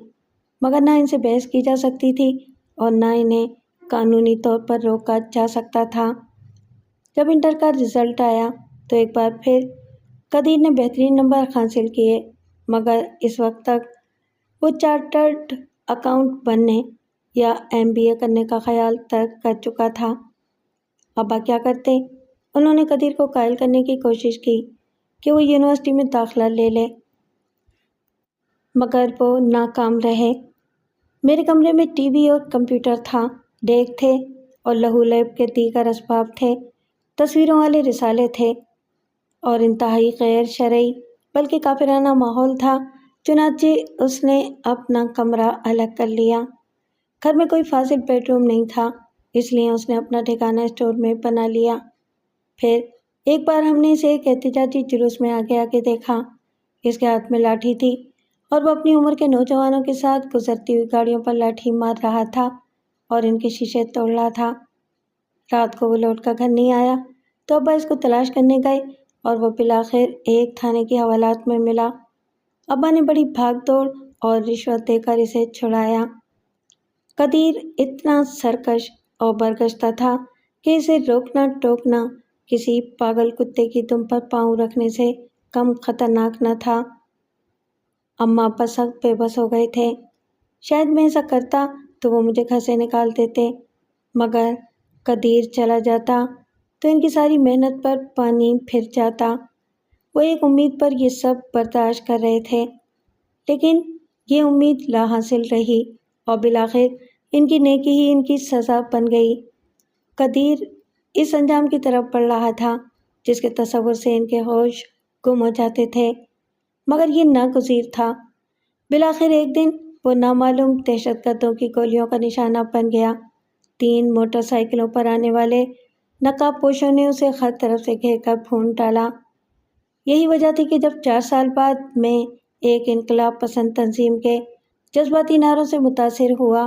مگر نہ ان سے بحث کی جا سکتی تھی اور نہ انہیں قانونی طور پر روکا جا سکتا تھا۔ جب انٹر کا رزلٹ آیا تو ایک بار پھر قدیر نے بہترین نمبر حاصل کیے، مگر اس وقت تک وہ چارٹرڈ اکاؤنٹ بننے یا MBA کرنے کا خیال ترک کر چکا تھا۔ ابا کیا کرتے؟ انہوں نے قدیر کو قائل کرنے کی کوشش کی کہ وہ یونیورسٹی میں داخلہ لے لے، مگر وہ ناکام رہے۔ میرے کمرے میں ٹی وی اور کمپیوٹر تھا، ڈیک تھے اور لہو لیب کے دیگر اسباب تھے، تصویروں والے رسالے تھے اور انتہائی غیر شرعی بلکہ کافرانہ ماحول تھا۔ چنانچہ اس نے اپنا کمرہ الگ کر لیا۔ گھر میں کوئی فاضل بیڈ روم نہیں تھا، اس لیے اس نے اپنا ٹھکانہ اسٹور میں بنا لیا۔ پھر ایک بار ہم نے اسے ایک احتجاجی جلوس میں آگے آگے دیکھا۔ اس کے ہاتھ میں لاٹھی تھی اور وہ اپنی عمر کے نوجوانوں کے ساتھ گزرتی ہوئی گاڑیوں پر لاٹھی مار رہا تھا اور ان کے شیشے توڑ رہا تھا۔ رات کو وہ لوٹ کر گھر نہیں آیا تو ابا اس کو تلاش کرنے گئے اور وہ بالآخر ایک تھانے کے حوالات میں ملا۔ ابا نے بڑی بھاگ دوڑ اور رشوت دے کر اسے چھڑایا۔ قدیر اتنا سرکش اور برگشتہ تھا کہ اسے روکنا ٹوکنا کسی پاگل کتے کی دم پر پاؤں رکھنے سے کم خطرناک نہ تھا۔ اماں ابا سخت بے بس ہو گئے تھے۔ شاید میں ایسا کرتا تو وہ مجھے گھر سے نکال دیتے، مگر قدیر چلا جاتا تو ان کی ساری محنت پر پانی پھر جاتا۔ وہ ایک امید پر یہ سب برداشت کر رہے تھے، لیکن یہ امید لا حاصل رہی اور بالآخر ان کی نیکی ہی ان کی سزا بن گئی۔ قدیر اس انجام کی طرف بڑھ رہا تھا جس کے تصور سے ان کے ہوش گم ہو جاتے تھے، مگر یہ ناگزیر تھا۔ بالآخر ایک دن وہ نامعلوم دہشت گردوں کی گولیوں کا نشانہ بن گیا۔ 3 موٹر سائیکلوں پر آنے والے نقاب پوشوں نے اسے ہر طرف سے گھیر کر بھون ڈالا۔ یہی وجہ تھی کہ جب 4 سال بعد میں ایک انقلاب پسند تنظیم کے جذباتی نعروں سے متاثر ہوا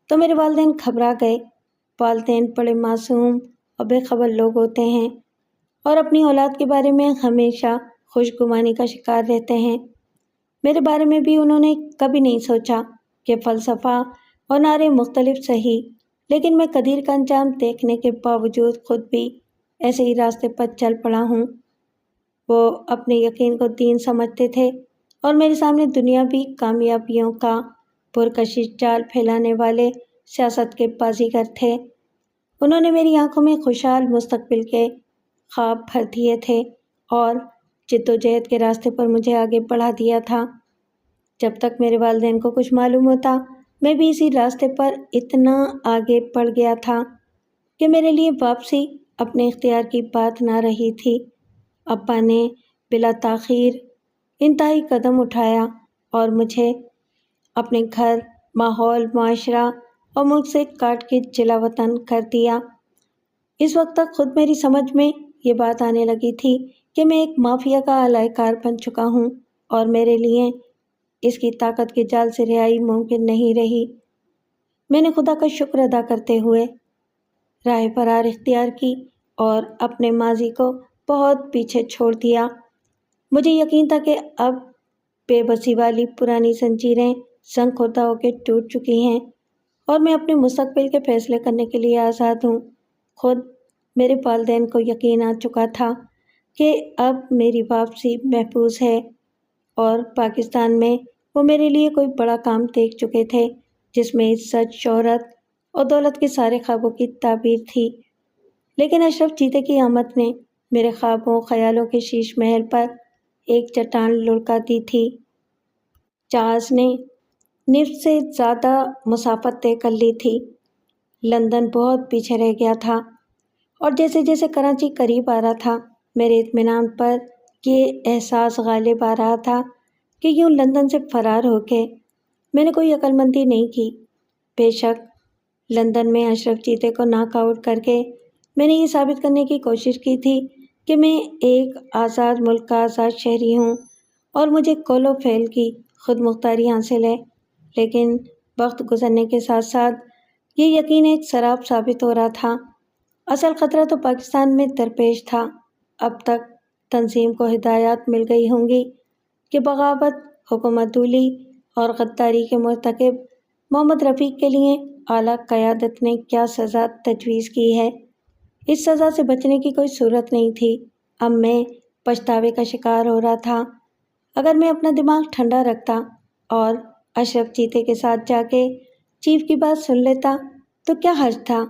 تو میرے والدین گھبرا گئے۔ والدین بڑے معصوم اور بے خبر لوگ ہوتے ہیں اور اپنی اولاد کے بارے میں ہمیشہ خوش گمانی کا شکار رہتے ہیں۔ میرے بارے میں بھی انہوں نے کبھی نہیں سوچا کہ فلسفہ اور نعرے مختلف صحیح، لیکن میں قدیر کا انجام دیکھنے کے باوجود خود بھی ایسے ہی راستے پر چل پڑا ہوں۔ وہ اپنے یقین کو دین سمجھتے تھے اور میرے سامنے دنیا بھی کامیابیوں کا پرکشش جال پھیلانے والے سیاست کے بازیگر تھے۔ انہوں نے میری آنکھوں میں خوشحال مستقبل کے خواب بھر دیے تھے اور جدوجہد کے راستے پر مجھے آگے بڑھا دیا تھا۔ جب تک میرے والدین کو کچھ معلوم ہوتا، میں بھی اسی راستے پر اتنا آگے بڑھ گیا تھا کہ میرے لیے واپسی اپنے اختیار کی بات نہ رہی تھی۔ ابا نے بلا تاخیر انتہائی قدم اٹھایا اور مجھے اپنے گھر، ماحول، معاشرہ اور ملک سے کاٹ کے جلا وطن کر دیا۔ اس وقت تک خود میری سمجھ میں یہ بات آنے لگی تھی کہ میں ایک مافیا کا اعلی کار بن چکا ہوں اور میرے لیے اس کی طاقت کے جال سے رہائی ممکن نہیں رہی۔ میں نے خدا کا شکر ادا کرتے ہوئے راہ فرار اختیار کی اور اپنے ماضی کو بہت پیچھے چھوڑ دیا۔ مجھے یقین تھا کہ اب بے بسی والی پرانی زنجیریں زنگ خوردہ ہو کے ٹوٹ چکی ہیں اور میں اپنے مستقبل کے فیصلے کرنے کے لیے آزاد ہوں۔ خود میرے والدین کو یقین آ چکا تھا کہ اب میری واپسی محفوظ ہے اور پاکستان میں وہ میرے لیے کوئی بڑا کام دیکھ چکے تھے جس میں عزت، شہرت اور دولت کے سارے خوابوں کی تعبیر تھی۔ لیکن اشرف چیتے کی آمد نے میرے خوابوں خیالوں کے شیش محل پر ایک چٹان لڑکا دی تھی۔ جہاز نے نصف سے زیادہ مسافت طے کر لی تھی۔ لندن بہت پیچھے رہ گیا تھا اور جیسے جیسے کراچی قریب آ رہا تھا میرے اطمینان پر یہ احساس غالب آ رہا تھا کہ یوں لندن سے فرار ہو کے میں نے کوئی عقل مندی نہیں کی۔ بے شک لندن میں اشرف چیتے کو ناک آؤٹ کر کے میں نے یہ ثابت کرنے کی کوشش کی تھی کہ میں ایک آزاد ملک کا آزاد شہری ہوں اور مجھے قول و فعل کی خود مختاری حاصل ہے، لیکن وقت گزرنے کے ساتھ ساتھ یہ یقین ایک سراب ثابت ہو رہا تھا۔ اصل خطرہ تو پاکستان میں درپیش تھا۔ اب تک تنظیم کو ہدایات مل گئی ہوں گی کہ بغاوت، حکومت دولی اور غداری کے مرتکب محمد رفیق کے لیے اعلیٰ قیادت نے کیا سزا تجویز کی ہے۔ اس سزا سے بچنے کی کوئی صورت نہیں تھی۔ اب میں پچھتاوے کا شکار ہو رہا تھا۔ اگر میں اپنا دماغ ٹھنڈا رکھتا اور اشرف چیتے کے ساتھ جا کے چیف کی بات سن لیتا تو کیا حرج تھا؟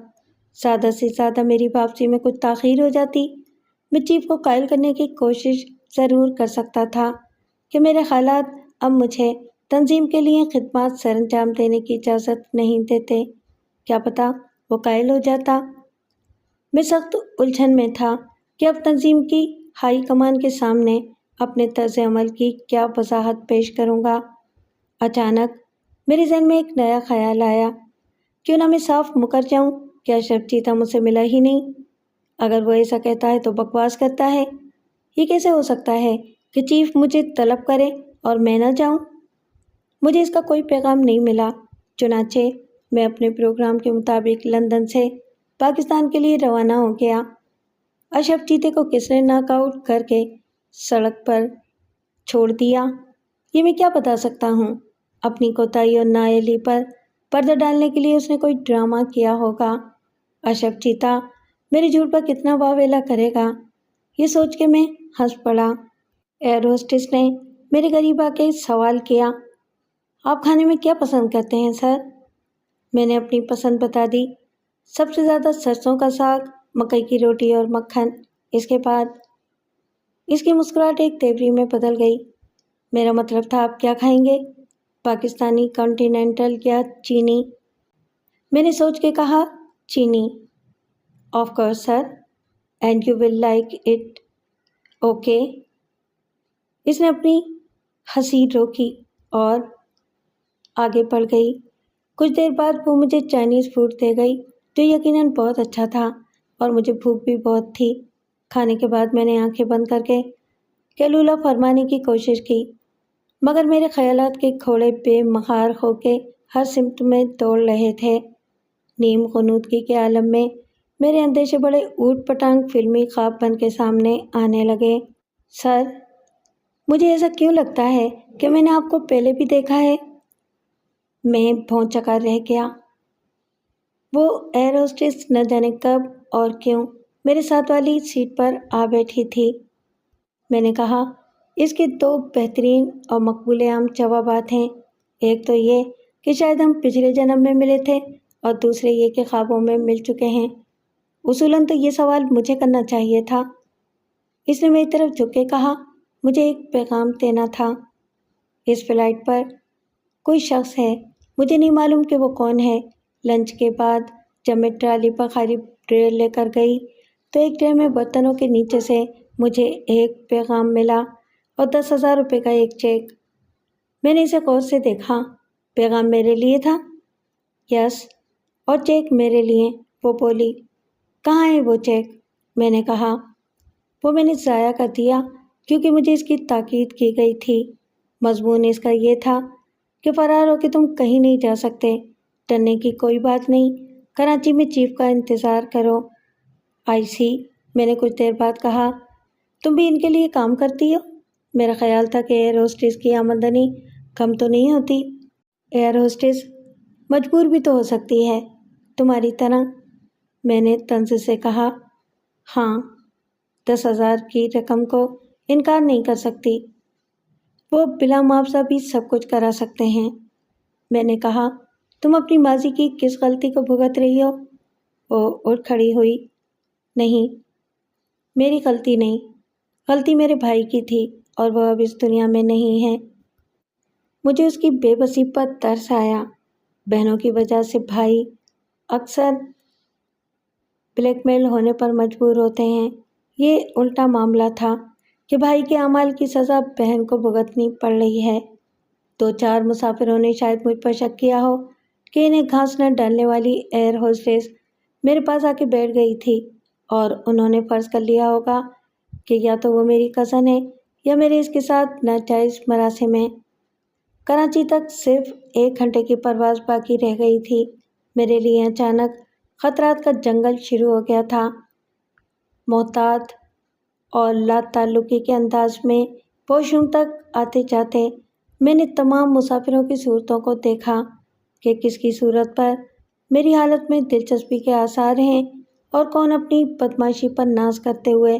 زیادہ سے زیادہ میری واپسی میں کچھ تاخیر ہو جاتی۔ میں چیف کو قائل کرنے کی کوشش ضرور کر سکتا تھا کہ میرے خیالات اب مجھے تنظیم کے لیے خدمات سر انجام دینے کی اجازت نہیں دیتے۔ کیا پتہ وہ قائل ہو جاتا۔ میں سخت الجھن میں تھا کہ اب تنظیم کی ہائی کمان کے سامنے اپنے طرز عمل کی کیا وضاحت پیش کروں گا۔ اچانک میرے ذہن میں ایک نیا خیال آیا، کیوں نہ میں صاف مکر جاؤں کہ اشرف چیتا مجھ سے ملا ہی نہیں۔ اگر وہ ایسا کہتا ہے تو بکواس کرتا ہے۔ یہ کیسے ہو سکتا ہے کہ چیف مجھے طلب کرے اور میں نہ جاؤں؟ مجھے اس کا کوئی پیغام نہیں ملا، چنانچہ میں اپنے پروگرام کے مطابق لندن سے پاکستان کے لیے روانہ ہو گیا۔ اشرف چیتے کو کس نے ناک آؤٹ کر کے سڑک پر چھوڑ دیا، یہ میں کیا بتا سکتا ہوں۔ اپنی کوتاہی اور نااہلی پر پردہ ڈالنے کے لیے اس نے کوئی ڈرامہ کیا ہوگا۔ اشرف چیتا میرے جھوٹ پر کتنا واویلا کرے گا، یہ سوچ کے میں ہنس پڑا۔ ایئر ہوسٹس نے میرے قریب آ کے سوال کیا، آپ کھانے میں کیا پسند کرتے ہیں سر؟ میں نے اپنی پسند بتا دی، سب سے زیادہ سرسوں کا ساگ، مکئی کی روٹی اور مکھن۔ اس کے بعد اس کی مسکراہٹ ایک تیوری میں بدل گئی۔ میرا مطلب تھا آپ کیا کھائیں گے، پاکستانی، کانٹیننٹل یا چینی؟ میں نے سوچ کے کہا، چینی۔ Of course sir, and you will like it, okay. اس نے اپنی ہنسی روکی اور آگے بڑھ گئی۔ کچھ دیر بعد وہ مجھے چائنیز فوڈ دے گئی جو یقیناً بہت اچھا تھا اور مجھے بھوک بھی بہت تھی۔ کھانے کے بعد میں نے آنکھیں بند کر کے کیلولا فرمانے کی کوشش کی، مگر میرے خیالات کے گھوڑے بے مہار ہو کے ہر سمت میں دوڑ رہے تھے۔ نیم غنودگی کے عالم میں میرے اندیشے بڑے اوٹ پٹانگ فلمی خواب بن کے سامنے آنے لگے۔ سر، مجھے ایسا کیوں لگتا ہے کہ میں نے آپ کو پہلے بھی دیکھا ہے؟ میں بھونچا کر رہ گیا۔ وہ ایئر ہوسٹس نہ جانے کب اور کیوں میرے ساتھ والی سیٹ پر آ بیٹھی تھی۔ میں نے کہا، اس کے دو بہترین اور مقبول عام جوابات ہیں۔ ایک تو یہ کہ شاید ہم پچھلے جنم میں ملے تھے اور دوسرے یہ کہ خوابوں میں مل چکے ہیں۔ اصولاً تو یہ سوال مجھے کرنا چاہیے تھا۔ اس نے میری طرف جھک کے کہا، مجھے ایک پیغام دینا تھا۔ اس فلائٹ پر کوئی شخص ہے، مجھے نہیں معلوم کہ وہ کون ہے۔ لنچ کے بعد جب میں ٹرالی پر خالی ٹرے لے کر گئی تو ایک ٹرے میں برتنوں کے نیچے سے مجھے ایک پیغام ملا اور 10,000 روپے کا ایک چیک۔ میں نے اسے غور سے دیکھا۔ پیغام میرے لیے تھا؟ یس، اور چیک میرے لیے۔ وہ بولی، کہاں ہے وہ چیک؟ میں نے کہا، وہ میں نے ضائع کر دیا کیونکہ مجھے اس کی تاکید کی گئی تھی۔ مضمون اس کا یہ تھا کہ فرار ہو کے تم کہیں نہیں جا سکتے، ڈرنے کی کوئی بات نہیں، کراچی میں چیف کا انتظار کرو۔ آئی سی، میں نے کچھ دیر بعد کہا، تم بھی ان کے لیے کام کرتی ہو؟ میرا خیال تھا کہ ایئر ہوسٹس کی آمدنی کم تو نہیں ہوتی۔ ایئر ہوسٹس مجبور بھی تو ہو سکتی ہے، تمہاری طرح۔ میں نے طنز سے کہا، ہاں، 10,000 کی رقم کو انکار نہیں کر سکتی۔ وہ بلا معاوضہ بھی سب کچھ کرا سکتے ہیں۔ میں نے کہا، تم اپنی ماضی کی کس غلطی کو بھگت رہی ہو؟ وہ اٹھ کھڑی ہوئی، نہیں، میری غلطی نہیں، غلطی میرے بھائی کی تھی اور وہ اب اس دنیا میں نہیں ہے۔ مجھے اس کی بے بسی پر ترس آیا۔ بہنوں کی وجہ سے بھائی اکثر بلیک میل ہونے پر مجبور ہوتے ہیں۔ یہ الٹا معاملہ تھا کہ بھائی کے اعمال کی سزا بہن کو بھگتنی پڑ رہی ہے۔ 2-4 مسافروں نے شاید مجھ پر شک کیا ہو کہ انہیں گھاس نہ ڈالنے والی ایئر ہوسٹس میرے پاس آ کے بیٹھ گئی تھی، اور انہوں نے فرض کر لیا ہوگا کہ یا تو وہ میری کزن ہے یا میرے اس کے ساتھ ناجائز مراسم ہیں۔ کراچی تک صرف 1 گھنٹے کی پرواز باقی رہ گئی تھی۔ میرے لیے اچانک خطرات کا جنگل شروع ہو گیا تھا۔ محتاط اور لا تعلقی کے انداز میں واش روم تک آتے جاتے میں نے تمام مسافروں کی صورتوں کو دیکھا کہ کس کی صورت پر میری حالت میں دلچسپی کے آثار ہیں اور کون اپنی بدمعاشی پر ناز کرتے ہوئے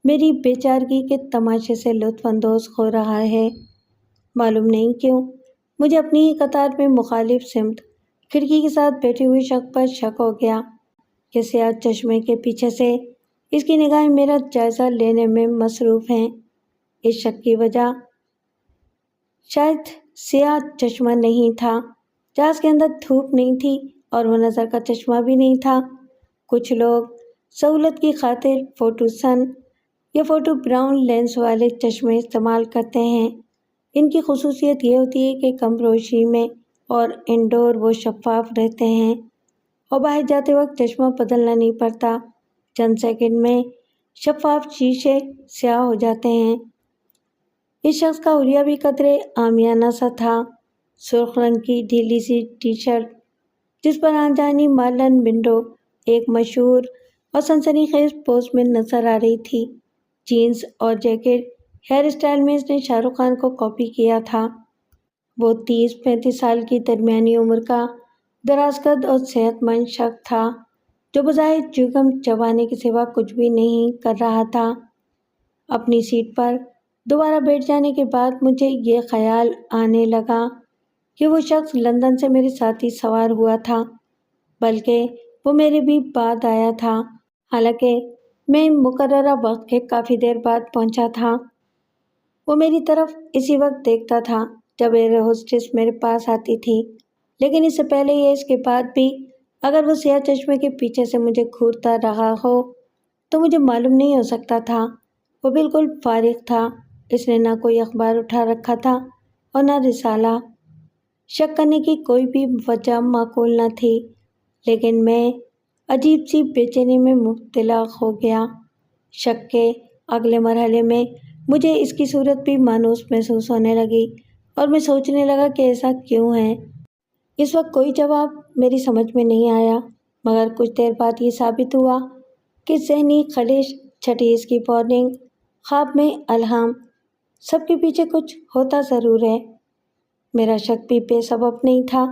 میری بیچارگی کے تماشے سے لطف اندوز ہو رہا ہے۔ معلوم نہیں کیوں مجھے اپنی ہی قطار میں مخالف سمت کھڑکی کے ساتھ بیٹھی ہوئی شخص پر شک ہو گیا کہ سیاہ چشمے کے پیچھے سے اس کی نگاہیں میرا جائزہ لینے میں مصروف ہیں۔ اس شک کی وجہ شاید سیاہ چشمہ نہیں تھا، جہاز کے اندر دھوپ نہیں تھی اور وہ نظر کا چشمہ بھی نہیں تھا۔ کچھ لوگ سہولت کی خاطر فوٹو سن یا فوٹو براؤن لینس والے چشمے استعمال کرتے ہیں۔ ان کی خصوصیت یہ ہوتی ہے کہ کم روشنی میں اور انڈور وہ شفاف رہتے ہیں اور باہر جاتے وقت چشمہ بدلنا نہیں پڑتا، چند سیکنڈ میں شفاف شیشے سیاہ ہو جاتے ہیں۔ اس شخص کا حلیہ بھی قدرے عامیانہ سا تھا، سرخ رنگ کی ڈھیلی سی ٹی شرٹ جس پر آنجانی مارلن ونڈو ایک مشہور اور سنسنی خیز پوز میں نظر آ رہی تھی، جینز اور جیکٹ ہیئر اسٹائل میں اس نے شاہ رخ خان کو کاپی کیا تھا۔ وہ 30-35 سال کی درمیانی عمر کا دراز قد اور صحت مند شخص تھا جو بظاہر چیوگم چبانے کے سوا کچھ بھی نہیں کر رہا تھا۔ اپنی سیٹ پر دوبارہ بیٹھ جانے کے بعد مجھے یہ خیال آنے لگا کہ وہ شخص لندن سے میرے ساتھ ہی سوار ہوا تھا، بلکہ وہ میرے بھی بعد آیا تھا، حالانکہ میں مقررہ وقت کے کافی دیر بعد پہنچا تھا۔ وہ میری طرف اسی وقت دیکھتا تھا جب ایئر ہوسٹس میرے پاس آتی تھی، لیکن اس سے پہلے یا اس کے بعد بھی اگر وہ سیاہ چشمے کے پیچھے سے مجھے گھورتا رہا ہو تو مجھے معلوم نہیں ہو سکتا تھا۔ وہ بالکل فارغ تھا، اس نے نہ کوئی اخبار اٹھا رکھا تھا اور نہ رسالہ۔ شک کرنے کی کوئی بھی وجہ معقول نہ تھی، لیکن میں عجیب سی بے چینی میں مبتلا ہو گیا۔ شک کے اگلے مرحلے میں مجھے اس کی صورت بھی مانوس محسوس ہونے لگی اور میں سوچنے لگا کہ ایسا کیوں ہے۔ اس وقت کوئی جواب میری سمجھ میں نہیں آیا، مگر کچھ دیر بعد یہ ثابت ہوا کہ ذہنی خلش، چھٹی اس کی وارننگ، خواب میں الہام، سب کے پیچھے کچھ ہوتا ضرور ہے۔ میرا شک بھی بے سبب نہیں تھا۔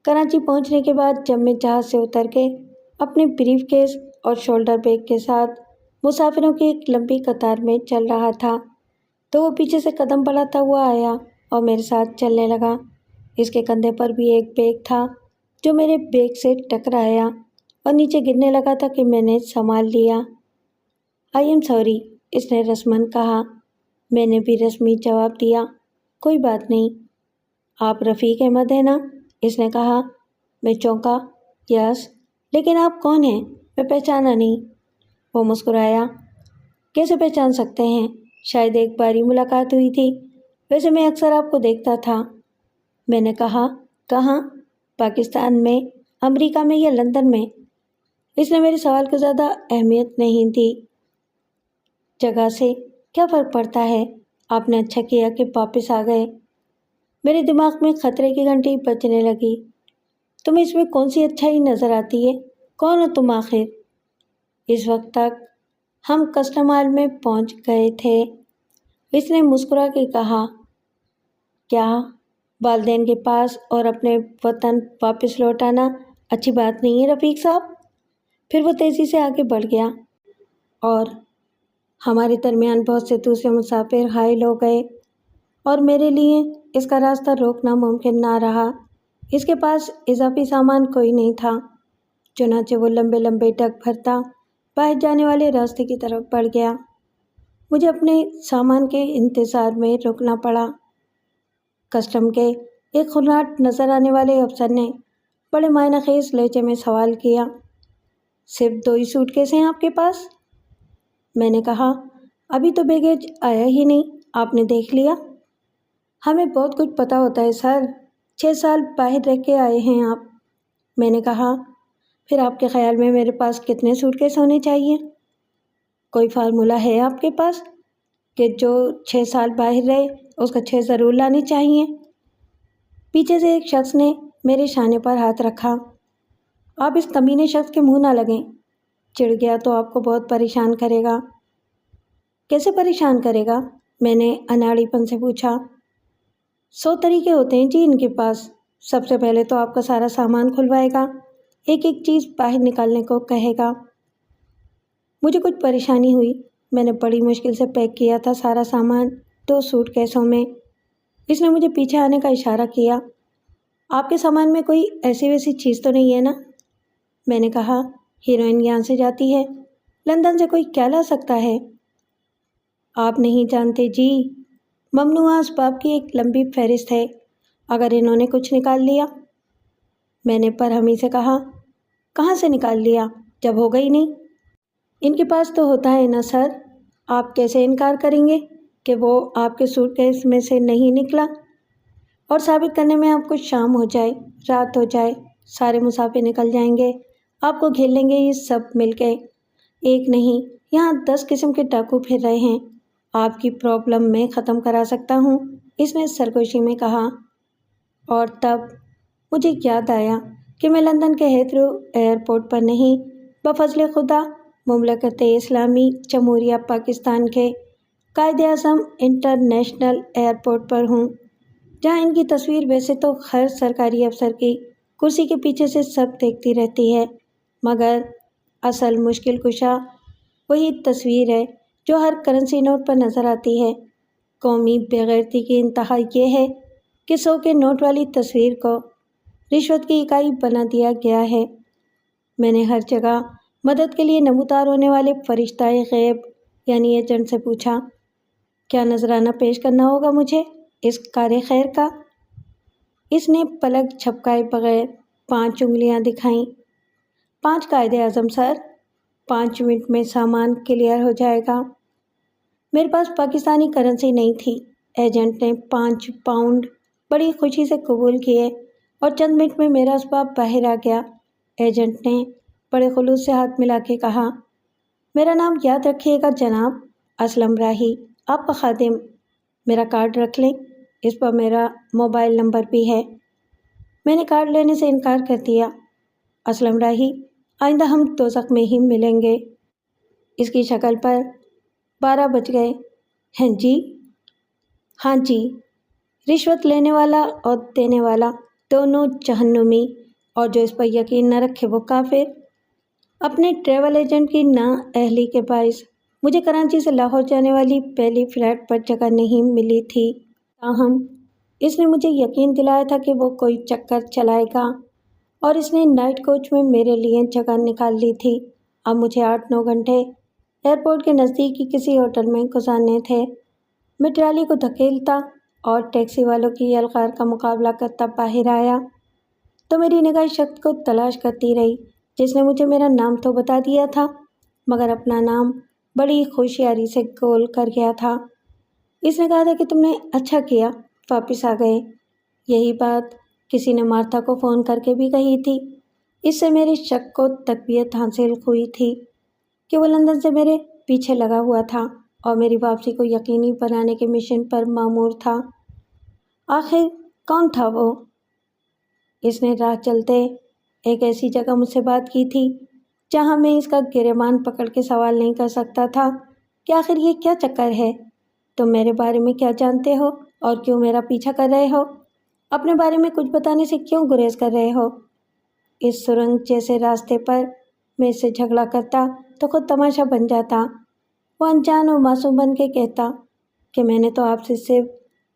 کراچی پہنچنے کے بعد جب میں جہاز سے اتر کے اپنے بریف کیس اور شولڈر بیگ کے ساتھ مسافروں کی ایک لمبی قطار میں چل رہا تھا تو وہ پیچھے سے قدم بڑھاتا ہوا آیا اور میرے ساتھ چلنے لگا۔ اس کے کندھے پر بھی ایک بیگ تھا جو میرے بیگ سے ٹکرایا اور نیچے گرنے لگا تھا کہ میں نے سنبھال لیا۔ آئی ایم سوری، اس نے رسماً کہا۔ میں نے بھی رسمی جواب دیا، کوئی بات نہیں۔ آپ رفیق احمد ہیں نا؟ اس نے کہا۔ میں چونکا، یس، لیکن آپ کون ہیں؟ میں پہچانا نہیں۔ وہ مسکرایا۔ کیسے پہچان سکتے ہیں؟ شاید ایک باری ملاقات ہوئی تھی، ویسے میں اکثر آپ کو دیکھتا تھا۔ میں نے کہا، کہاں؟ پاکستان میں، امریکہ میں یا لندن میں؟ اس نے میرے سوال کو زیادہ اہمیت نہیں دی۔ جگہ سے کیا فرق پڑتا ہے؟ آپ نے اچھا کیا کہ واپس آ گئے۔ میرے دماغ میں خطرے کی گھنٹی بجنے لگی۔ تمہیں اس میں کون سی اچھائی نظر آتی ہے؟ کون ہو تم آخر؟ اس وقت تک ہم کسٹم ہال میں پہنچ گئے تھے۔ اس نے مسکرا کے کہا، کیا والدین کے پاس اور اپنے وطن واپس لوٹ آنا اچھی بات نہیں ہے رفیق صاحب؟ پھر وہ تیزی سے آگے بڑھ گیا اور ہمارے درمیان بہت سے دوسرے مسافر حائل ہو گئے اور میرے لیے اس کا راستہ روکنا ممکن نہ رہا۔ اس کے پاس اضافی سامان کوئی نہیں تھا، چنانچہ وہ لمبے لمبے ڈگ بھرتا باہر جانے والے راستے کی طرف بڑھ گیا۔ مجھے اپنے سامان کے انتظار میں رکنا پڑا۔ کسٹم کے ایک خناٹ نظر آنے والے افسر نے بڑے معنی خیز لہجے میں سوال کیا، صرف 2 ہی سوٹ کیس ہیں آپ کے پاس؟ میں نے کہا، ابھی تو بیگیج آیا ہی نہیں، آپ نے دیکھ لیا؟ ہمیں بہت کچھ پتہ ہوتا ہے سر، 6 سال باہر رہ کے آئے ہیں آپ۔ میں نے کہا، پھر آپ کے خیال میں میرے پاس کتنے سوٹ کیس ہونے چاہیے؟ کوئی فارمولہ ہے آپ کے پاس کہ جو 6 سال باہر رہے اس کا 6 ضرور لانے چاہیے؟ پیچھے سے ایک شخص نے میرے شانے پر ہاتھ رکھا۔ آپ اس کمینے شخص کے منہ نہ لگیں، چڑ گیا تو آپ کو بہت پریشان کرے گا۔ کیسے پریشان کرے گا؟ میں نے اناڑی پن سے پوچھا۔ 100 طریقے ہوتے ہیں جی ان کے پاس۔ سب سے پہلے تو آپ کا سارا سامان کھلوائے گا، ایک ایک چیز باہر نکالنے کو کہے گا۔ مجھے کچھ پریشانی ہوئی، میں نے بڑی مشکل سے پیک کیا تھا سارا سامان 2 سوٹ کیسوں میں۔ اس نے مجھے پیچھے آنے کا اشارہ کیا۔ آپ کے سامان میں کوئی ایسی ویسی چیز تو نہیں ہے نا؟ میں نے کہا، ہیروئن یہاں سے جاتی ہے، لندن سے کوئی کیا لا سکتا ہے؟ آپ نہیں جانتے جی، ممنوعہ اسباب کی ایک لمبی فہرست ہے، اگر انہوں نے کچھ نکال لیا۔ میں نے برہمی سے کہا، کہاں سے نکال لیا جب ہوگا ہی نہیں؟ ان کے پاس تو ہوتا ہے نا سر، آپ کیسے انکار کریں گے کہ وہ آپ کے سوٹ کیس میں سے نہیں نکلا؟ اور ثابت کرنے میں آپ کو شام ہو جائے، رات ہو جائے، سارے مسافر نکل جائیں گے، آپ کو گھیر لیں گے یہ سب مل کے۔ ایک نہیں، یہاں 10 قسم کے ڈاکو پھر رہے ہیں، آپ کی پرابلم میں ختم کرا سکتا ہوں، اس نے سرگوشی میں کہا۔ اور تب مجھے یاد آیا کہ میں لندن کے ہیتھرو ایئرپورٹ پر نہیں، بفضل خدا مملکت اسلامی جمہوریہ پاکستان کے قائد اعظم انٹرنیشنل ایئرپورٹ پر ہوں، جہاں ان کی تصویر ویسے تو ہر سرکاری افسر کی کرسی کے پیچھے سے سب دیکھتی رہتی ہے، مگر اصل مشکل کشا وہی تصویر ہے جو ہر کرنسی نوٹ پر نظر آتی ہے۔ قومی بے غیرتی کی انتہا یہ ہے کہ 100 کے نوٹ والی تصویر کو رشوت کی اکائی بنا دیا گیا ہے۔ میں نے ہر جگہ مدد کے لیے نمودار ہونے والے فرشتہ غیب یعنی ایجنٹ سے پوچھا، کیا نذرانہ پیش کرنا ہوگا مجھے اس کار خیر کا؟ اس نے پلک جھپکائے بغیر 5 انگلیاں دکھائیں۔ 5 قائد اعظم سر، 5 منٹ میں سامان کلیئر ہو جائے گا۔ میرے پاس پاکستانی کرنسی نہیں تھی۔ ایجنٹ نے 5 پاؤنڈ بڑی خوشی سے قبول کیے اور چند منٹ میں میرا اسباب باہر آ گیا۔ ایجنٹ نے بڑے خلوص سے ہاتھ ملا کے کہا، میرا نام یاد رکھیے گا جناب، اسلم راہی، آپ کا خادم۔ میرا کارڈ رکھ لیں، اس پر میرا موبائل نمبر بھی ہے۔ میں نے کارڈ لینے سے انکار کر دیا۔ اسلم راہی، آئندہ ہم دوزخ میں ہی ملیں گے۔ اس کی شکل پر 12 بج گئے۔ ہیں جی؟ ہاں جی، رشوت لینے والا اور دینے والا دونوں جہنمی، اور جو اس پر یقین نہ رکھے وہ کافر۔ اپنے ٹریول ایجنٹ کی نااہلی کے باعث مجھے کراچی سے لاہور جانے والی پہلی فلائٹ پر جگہ نہیں ملی تھی، تاہم اس نے مجھے یقین دلایا تھا کہ وہ کوئی چکر چلائے گا، اور اس نے نائٹ کوچ میں میرے لیے جگہ نکال لی تھی۔ اب مجھے 8-9 گھنٹے ایئرپورٹ کے نزدیک ہی کسی ہوٹل میں گزارنے تھے۔ میں ٹرالی کو دھکیلتا اور ٹیکسی والوں کی یلغار کا مقابلہ کرتا باہر آیا تو میری نگاہ شخص کو تلاش کرتی رہی جس نے مجھے میرا نام تو بتا دیا تھا، مگر اپنا نام بڑی ہوشیاری سے گول کر گیا تھا۔ اس نے کہا تھا کہ تم نے اچھا کیا واپس آ گئے۔ یہی بات کسی نے مارتھا کو فون کر کے بھی کہی تھی۔ اس سے میرے شک کو تقویت حاصل ہوئی تھی کہ وہ لندن سے میرے پیچھے لگا ہوا تھا اور میری واپسی کو یقینی بنانے کے مشن پر مامور تھا۔ آخر کون تھا وہ؟ اس نے راہ چلتے ایک ایسی جگہ مجھ سے بات کی تھی جہاں میں اس کا گریبان پکڑ کے سوال نہیں کر سکتا تھا کہ آخر یہ کیا چکر ہے؟ تم میرے بارے میں کیا جانتے ہو اور کیوں میرا پیچھا کر رہے ہو؟ اپنے بارے میں کچھ بتانے سے کیوں گریز کر رہے ہو؟ اس سرنگ جیسے راستے پر میں اس سے جھگڑا کرتا تو خود تماشا بن جاتا۔ وہ انجان اور معصوم بن کے کہتا کہ میں نے تو آپ سے صرف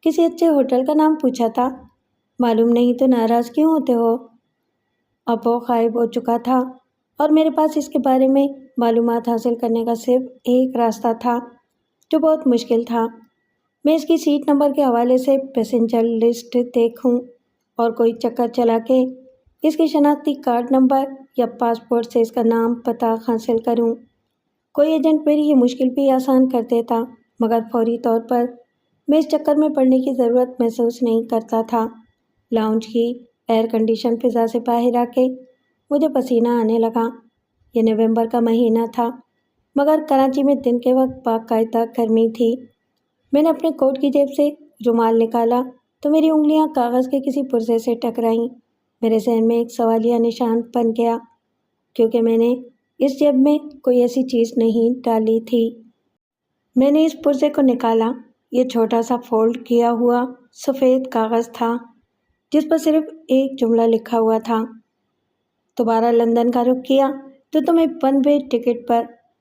کسی اچھے ہوٹل کا نام پوچھا تھا، معلوم نہیں تو ناراض کیوں ہوتے ہو؟ اب وہ غائب ہو چکا تھا اور میرے پاس اس کے بارے میں معلومات حاصل کرنے کا صرف ایک راستہ تھا جو بہت مشکل تھا۔ میں اس کی سیٹ نمبر کے حوالے سے پیسنجر لسٹ دیکھوں اور کوئی چکر چلا کے اس کی شناختی کارڈ نمبر یا پاسپورٹ سے اس کا نام پتہ حاصل کروں۔ کوئی ایجنٹ میری یہ مشکل بھی آسان کر دیتا، مگر فوری طور پر میں اس چکر میں پڑنے کی ضرورت محسوس نہیں کرتا تھا۔ لاؤنج کی ایئر کنڈیشن فضا سے باہر آ کے مجھے پسینہ آنے لگا۔ یہ نومبر کا مہینہ تھا، مگر کراچی میں دن کے وقت باقاعدہ گرمی تھی۔ میں نے اپنے کوٹ کی جیب سے رومال نکالا تو میری انگلیاں کاغذ کے کسی پرزے سے ٹکرائیں۔ میرے ذہن میں ایک سوالیہ نشان بن گیا کیونکہ میں نے اس جیب میں کوئی ایسی چیز نہیں ڈالی تھی۔ میں نے اس پرزے کو نکالا۔ یہ چھوٹا سا فولڈ کیا ہوا سفید کاغذ تھا جس پر صرف ایک جملہ لکھا ہوا تھا، دوبارہ لندن کا رخ کیا تو تمہیں 1 وے ٹکٹ پر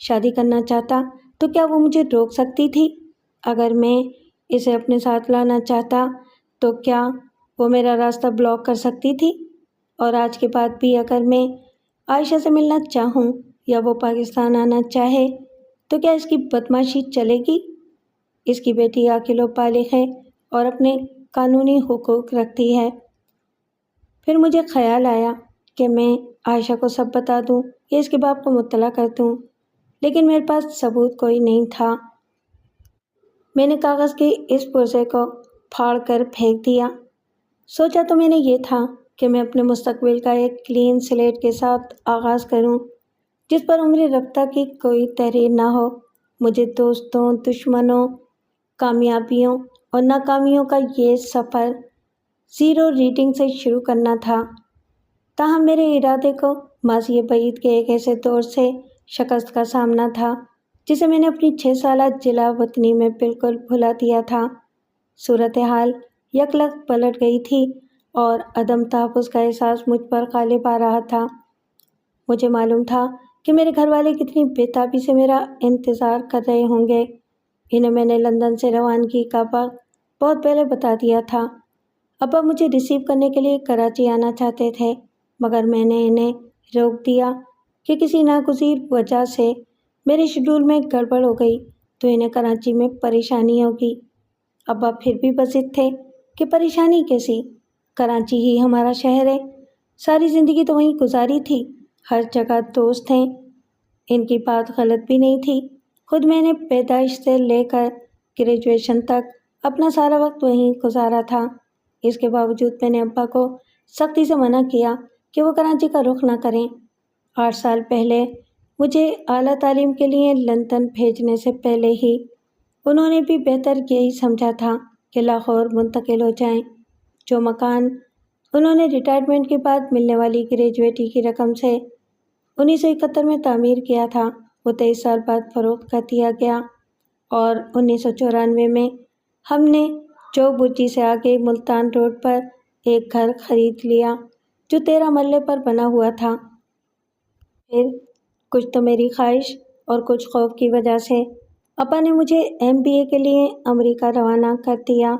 شادی کرنا چاہتا تو کیا وہ مجھے روک سکتی تھی؟ اگر میں اسے اپنے ساتھ لانا چاہتا تو کیا وہ میرا راستہ بلاک کر سکتی تھی؟ اور آج کے بعد بھی اگر میں عائشہ سے ملنا چاہوں یا وہ پاکستان آنا چاہے تو کیا اس کی بدمعاشی چلے گی؟ اس کی بیٹی عاقل و بالغ ہے اور اپنے قانونی حقوق رکھتی ہے۔ پھر مجھے خیال آیا کہ میں عائشہ کو سب بتا دوں یا اس کے باپ کو مطلع کر دوں، لیکن میرے پاس ثبوت کوئی نہیں تھا۔ میں نے کاغذ کے اس پرزے کو پھاڑ کر پھینک دیا۔ سوچا تو میں نے یہ تھا کہ میں اپنے مستقبل کا ایک کلین سلیٹ کے ساتھ آغاز کروں جس پر عمر رفتہ کی کوئی تحریر نہ ہو۔ مجھے دوستوں، دشمنوں، کامیابیوں اور ناکامیوں کا یہ سفر زیرو ریڈنگ سے شروع کرنا تھا۔ تاہم میرے ارادے کو ماضی بعید کے ایک ایسے دور سے شکست کا سامنا تھا جسے میں نے اپنی 6 سالہ جلا وطنی میں بالکل بھلا دیا تھا۔ صورتحال یکلخت پلٹ گئی تھی اور عدم تحفظ کا احساس مجھ پر غالب آ رہا تھا۔ مجھے معلوم تھا کہ میرے گھر والے کتنی بےتابی سے میرا انتظار کر رہے ہوں گے۔ انہیں میں نے لندن سے روانگی کا وقت بہت پہلے بتا دیا تھا۔ ابا مجھے ریسیو کرنے کے لیے کراچی آنا چاہتے تھے، مگر میں نے انہیں روک دیا کہ کسی ناگزیر وجہ سے میرے شیڈول میں گڑبڑ ہو گئی تو انہیں کراچی میں پریشانی ہوگی۔ ابا پھر بھی بضد تھے کہ پریشانی کیسی، کراچی ہی ہمارا شہر ہے، ساری زندگی تو وہیں گزاری تھی، ہر جگہ دوست ہیں۔ ان کی بات غلط بھی نہیں تھی، خود میں نے پیدائش سے لے کر گریجویشن تک اپنا سارا وقت وہیں گزارا تھا۔ اس کے باوجود میں نے ابا کو سختی سے منع کیا کہ وہ کراچی کا رخ نہ کریں۔ 8 سال پہلے مجھے اعلیٰ تعلیم کے لیے لندن بھیجنے سے پہلے ہی انہوں نے بھی بہتر یہی سمجھا تھا کہ لاہور منتقل ہو جائیں۔ جو مکان انہوں نے ریٹائرمنٹ کے بعد ملنے والی گریجویٹی کی رقم سے 1971 میں تعمیر کیا تھا، وہ 23 سال بعد فروخت کر دیا گیا اور 1994 میں ہم نے چوک برجی سے آگے ملتان روڈ پر ایک گھر خرید لیا جو 13 مرلے پر بنا ہوا تھا۔ پھر کچھ تو میری خواہش اور کچھ خوف کی وجہ سے ابا نے مجھے MBA کے لیے امریکہ روانہ کر دیا۔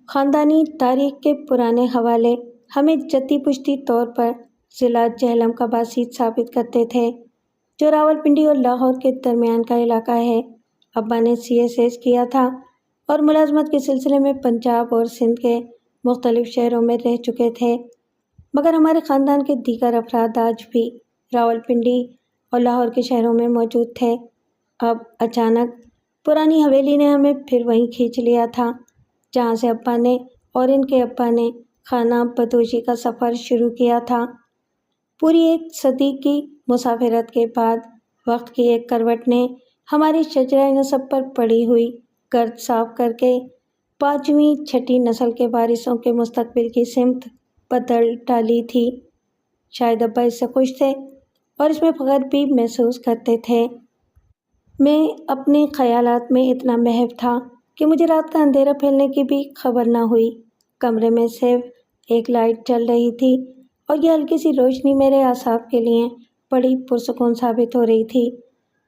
خاندانی تاریخ کے پرانے حوالے ہمیں جدی پشتی طور پر ضلع جہلم کا باسط ثابت کرتے تھے، جو راولپنڈی اور لاہور کے درمیان کا علاقہ ہے۔ ابا نے CSS کیا تھا اور ملازمت کے سلسلے میں پنجاب اور سندھ کے مختلف شہروں میں رہ چکے تھے، مگر ہمارے خاندان کے دیگر افراد آج بھی راولپنڈی اور لاہور کے شہروں میں موجود تھے۔ اب اچانک پرانی حویلی نے ہمیں پھر وہیں کھینچ لیا تھا جہاں سے ابا نے اور ان کے ابا نے خانہ بدوشی کا سفر شروع کیا تھا۔ پوری ایک صدی کی مسافرت کے بعد وقت کی ایک کروٹ نے ہماری شجرہ نسب پر پڑی ہوئی گرد صاف کر کے 5ویں 6ٹھی نسل کے وارثوں کے مستقبل کی سمت بدل ڈالی تھی۔ شاید ابا اس سے خوش تھے اور اس میں فخر بھی محسوس کرتے تھے۔ میں اپنے خیالات میں اتنا محو تھا کہ مجھے رات کا اندھیرا پھیلنے کی بھی خبر نہ ہوئی۔ کمرے میں صرف ایک لائٹ جل رہی تھی اور یہ ہلکی سی روشنی میرے اعصاب کے لیے بڑی پرسکون ثابت ہو رہی تھی۔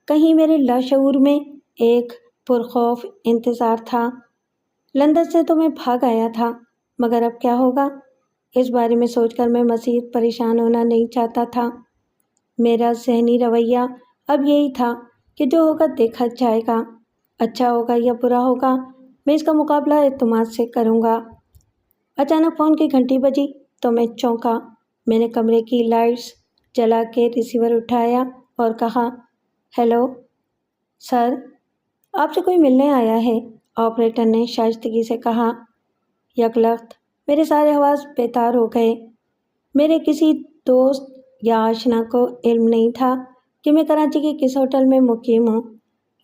کہیں میرے لاشعور میں ایک پرخوف انتظار تھا۔ لندن سے تو میں بھاگ آیا تھا، مگر اب کیا ہوگا؟ اس بارے میں سوچ کر میں مزید پریشان ہونا نہیں چاہتا تھا۔ میرا ذہنی رویہ اب یہی تھا کہ جو ہوگا دیکھا جائے گا، اچھا ہوگا یا برا ہوگا، میں اس کا مقابلہ اعتماد سے کروں گا۔ اچانک فون کی گھنٹی بجی تو میں چونکا۔ میں نے کمرے کی لائٹس جلا کے ریسیور اٹھایا اور کہا، ہیلو سر، آپ سے کوئی ملنے آیا ہے، آپریٹر نے شائستگی سے کہا۔ یکلخت میرے سارے حواس بیدار ہو گئے۔ میرے کسی دوست یا آشنا کو علم نہیں تھا کہ میں کراچی کے کس ہوٹل میں مقیم ہوں۔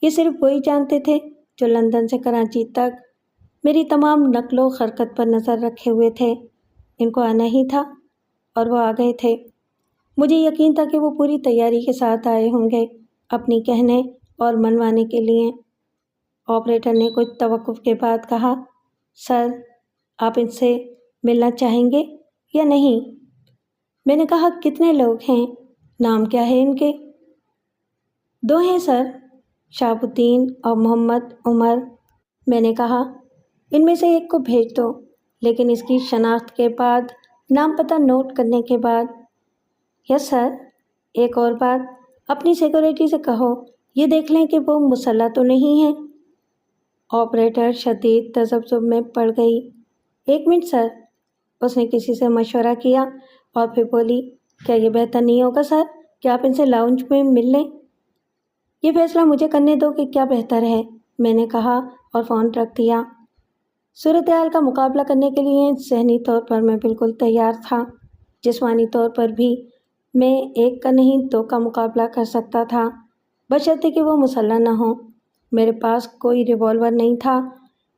یہ صرف وہی جانتے تھے جو لندن سے کراچی تک میری تمام نقل و حرکت پر نظر رکھے ہوئے تھے۔ ان کو آنا ہی تھا اور وہ آ گئے تھے۔ مجھے یقین تھا کہ وہ پوری تیاری کے ساتھ آئے ہوں گے اپنی کہنے اور منوانے کے لیے۔ آپریٹر نے کچھ توقف کے بعد کہا، سر، آپ ان سے ملنا چاہیں گے یا نہیں؟ میں نے کہا، کتنے لوگ ہیں؟ نام کیا ہے ان کے؟ دو ہیں سر، شہاب الدین اور محمد عمر۔ میں نے کہا ان میں سے ایک کو بھیج دو، لیکن اس کی شناخت کے بعد، نام پتہ نوٹ کرنے کے بعد۔ یس سر۔ ایک اور بات، اپنی سیکورٹی سے کہو یہ دیکھ لیں کہ وہ مسلح تو نہیں ہے۔ آپریٹر شدید تذبذب میں پڑ گئی۔ 1 منٹ سر۔ اس نے کسی سے مشورہ کیا اور پھر بولی، کیا یہ بہتر نہیں ہوگا سر کہ آپ ان سے لاؤنج میں مل لیں؟ یہ فیصلہ مجھے کرنے دو کہ کیا بہتر ہے، میں نے کہا اور فون رکھ دیا۔ صورتحال کا مقابلہ کرنے کے لیے ذہنی طور پر میں بالکل تیار تھا، جسمانی طور پر بھی میں ایک کا نہیں 2 کا مقابلہ کر سکتا تھا، بشرطے کہ وہ مسلح نہ ہو۔ میرے پاس کوئی ریوالور نہیں تھا،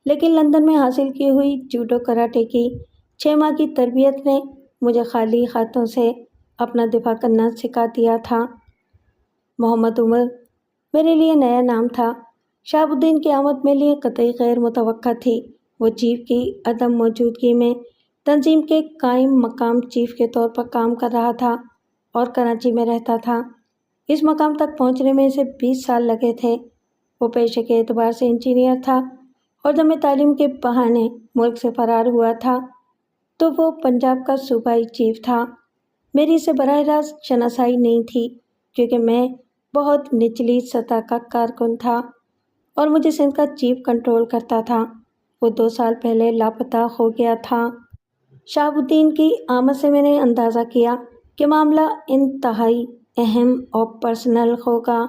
لیکن لندن میں حاصل کی ہوئی جوڈو کراٹے کی 6 ماہ کی تربیت نے مجھے خالی ہاتھوں سے اپنا دفاع کرنا سکھا دیا تھا۔ محمد عمر میرے لیے نیا نام تھا۔ شہاب الدین کی آمد میرے لیے قطعی غیر متوقع تھی۔ وہ چیف کی عدم موجودگی میں تنظیم کے قائم مقام چیف کے طور پر کام کر رہا تھا اور کراچی میں رہتا تھا۔ اس مقام تک پہنچنے میں اسے 20 سال لگے تھے۔ وہ پیشے کے اعتبار سے انجینئر تھا اور جب میں تعلیم کے بہانے ملک سے فرار ہوا تھا تو وہ پنجاب کا صوبائی چیف تھا۔ میری اسے براہ راست شناسائی نہیں تھی، کیونکہ میں بہت نچلی سطح کا کارکن تھا اور مجھے سندھ کا چیف کنٹرول کرتا تھا۔ وہ 2 سال پہلے لاپتہ ہو گیا تھا۔ شہاب الدین کی آمد سے میں نے اندازہ کیا کہ معاملہ انتہائی اہم اور پرسنل ہوگا،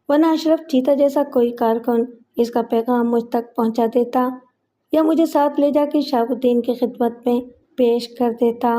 ورنہ اشرف چیتا جیسا کوئی کارکن اس کا پیغام مجھ تک پہنچا دیتا یا مجھے ساتھ لے جا کے شہاب الدین کی خدمت میں پیش کر دیتا۔